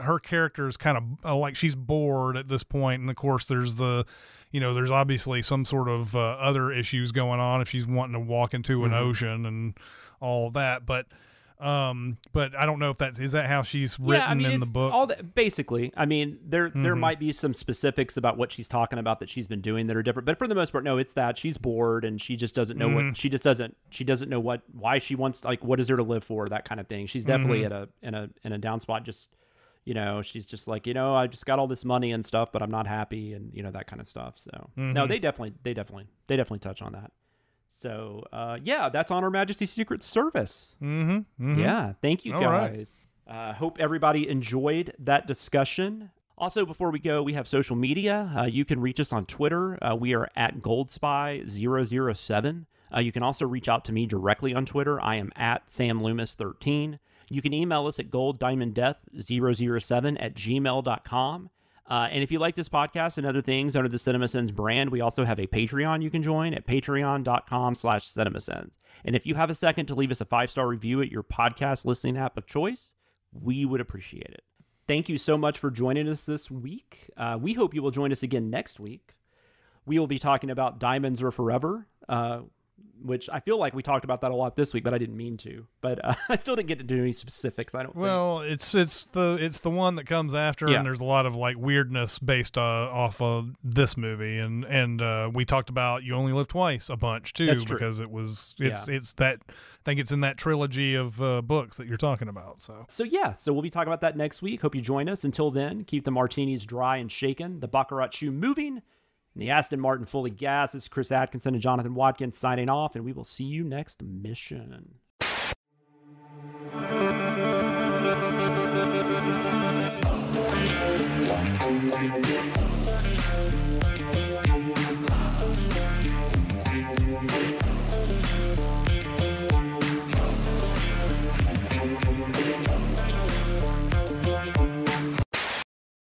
her character is kind of she's bored at this point. And of course there's there's obviously some sort of other issues going on if she's wanting to walk into an ocean and all that. But I don't know if is that how she's written in the book? All that, basically. I mean, there might be some specifics about what she's talking about that she's been doing that are different, but for the most part, no, it's that she's bored and she just doesn't know what she doesn't know why she wants, what is there to live for, that kind of thing. She's definitely in a down spot. Just, she's just I just got all this money and stuff, but I'm not happy, and that kind of stuff. So no, they definitely touch on that. So, that's on Her Majesty's Secret Service. Yeah, thank you, guys. Hope everybody enjoyed that discussion. Also, before we go, we have social media. You can reach us on Twitter. We are at GoldSpy007. You can also reach out to me directly on Twitter. I am at SamLoomis13. You can email us at golddiamonddeath007@gmail.com. And if you like this podcast and other things under the Cinemasins brand, we also have a Patreon you can join at patreon.com/Cinemasins. And if you have a second to leave us a 5-star review at your podcast listening app of choice, we would appreciate it. Thank you so much for joining us this week. We hope you will join us again next week. We will be talking about Diamonds Are Forever, which I feel like we talked about that a lot this week, but I didn't mean to. But I still didn't get to do any specifics. I don't. Well, it's the one that comes after, and there's a lot of like weirdness based off of this movie, and we talked about You Only Live Twice a bunch too, because it's that. I think it's in that trilogy of books that you're talking about. So we'll be talking about that next week. Hope you join us. Until then, keep the martinis dry and shaken, the Baccarat shoe moving, and the Aston Martin fully gassed. This is Chris Atkinson and Jonathan Watkins signing off, and we will see you next mission.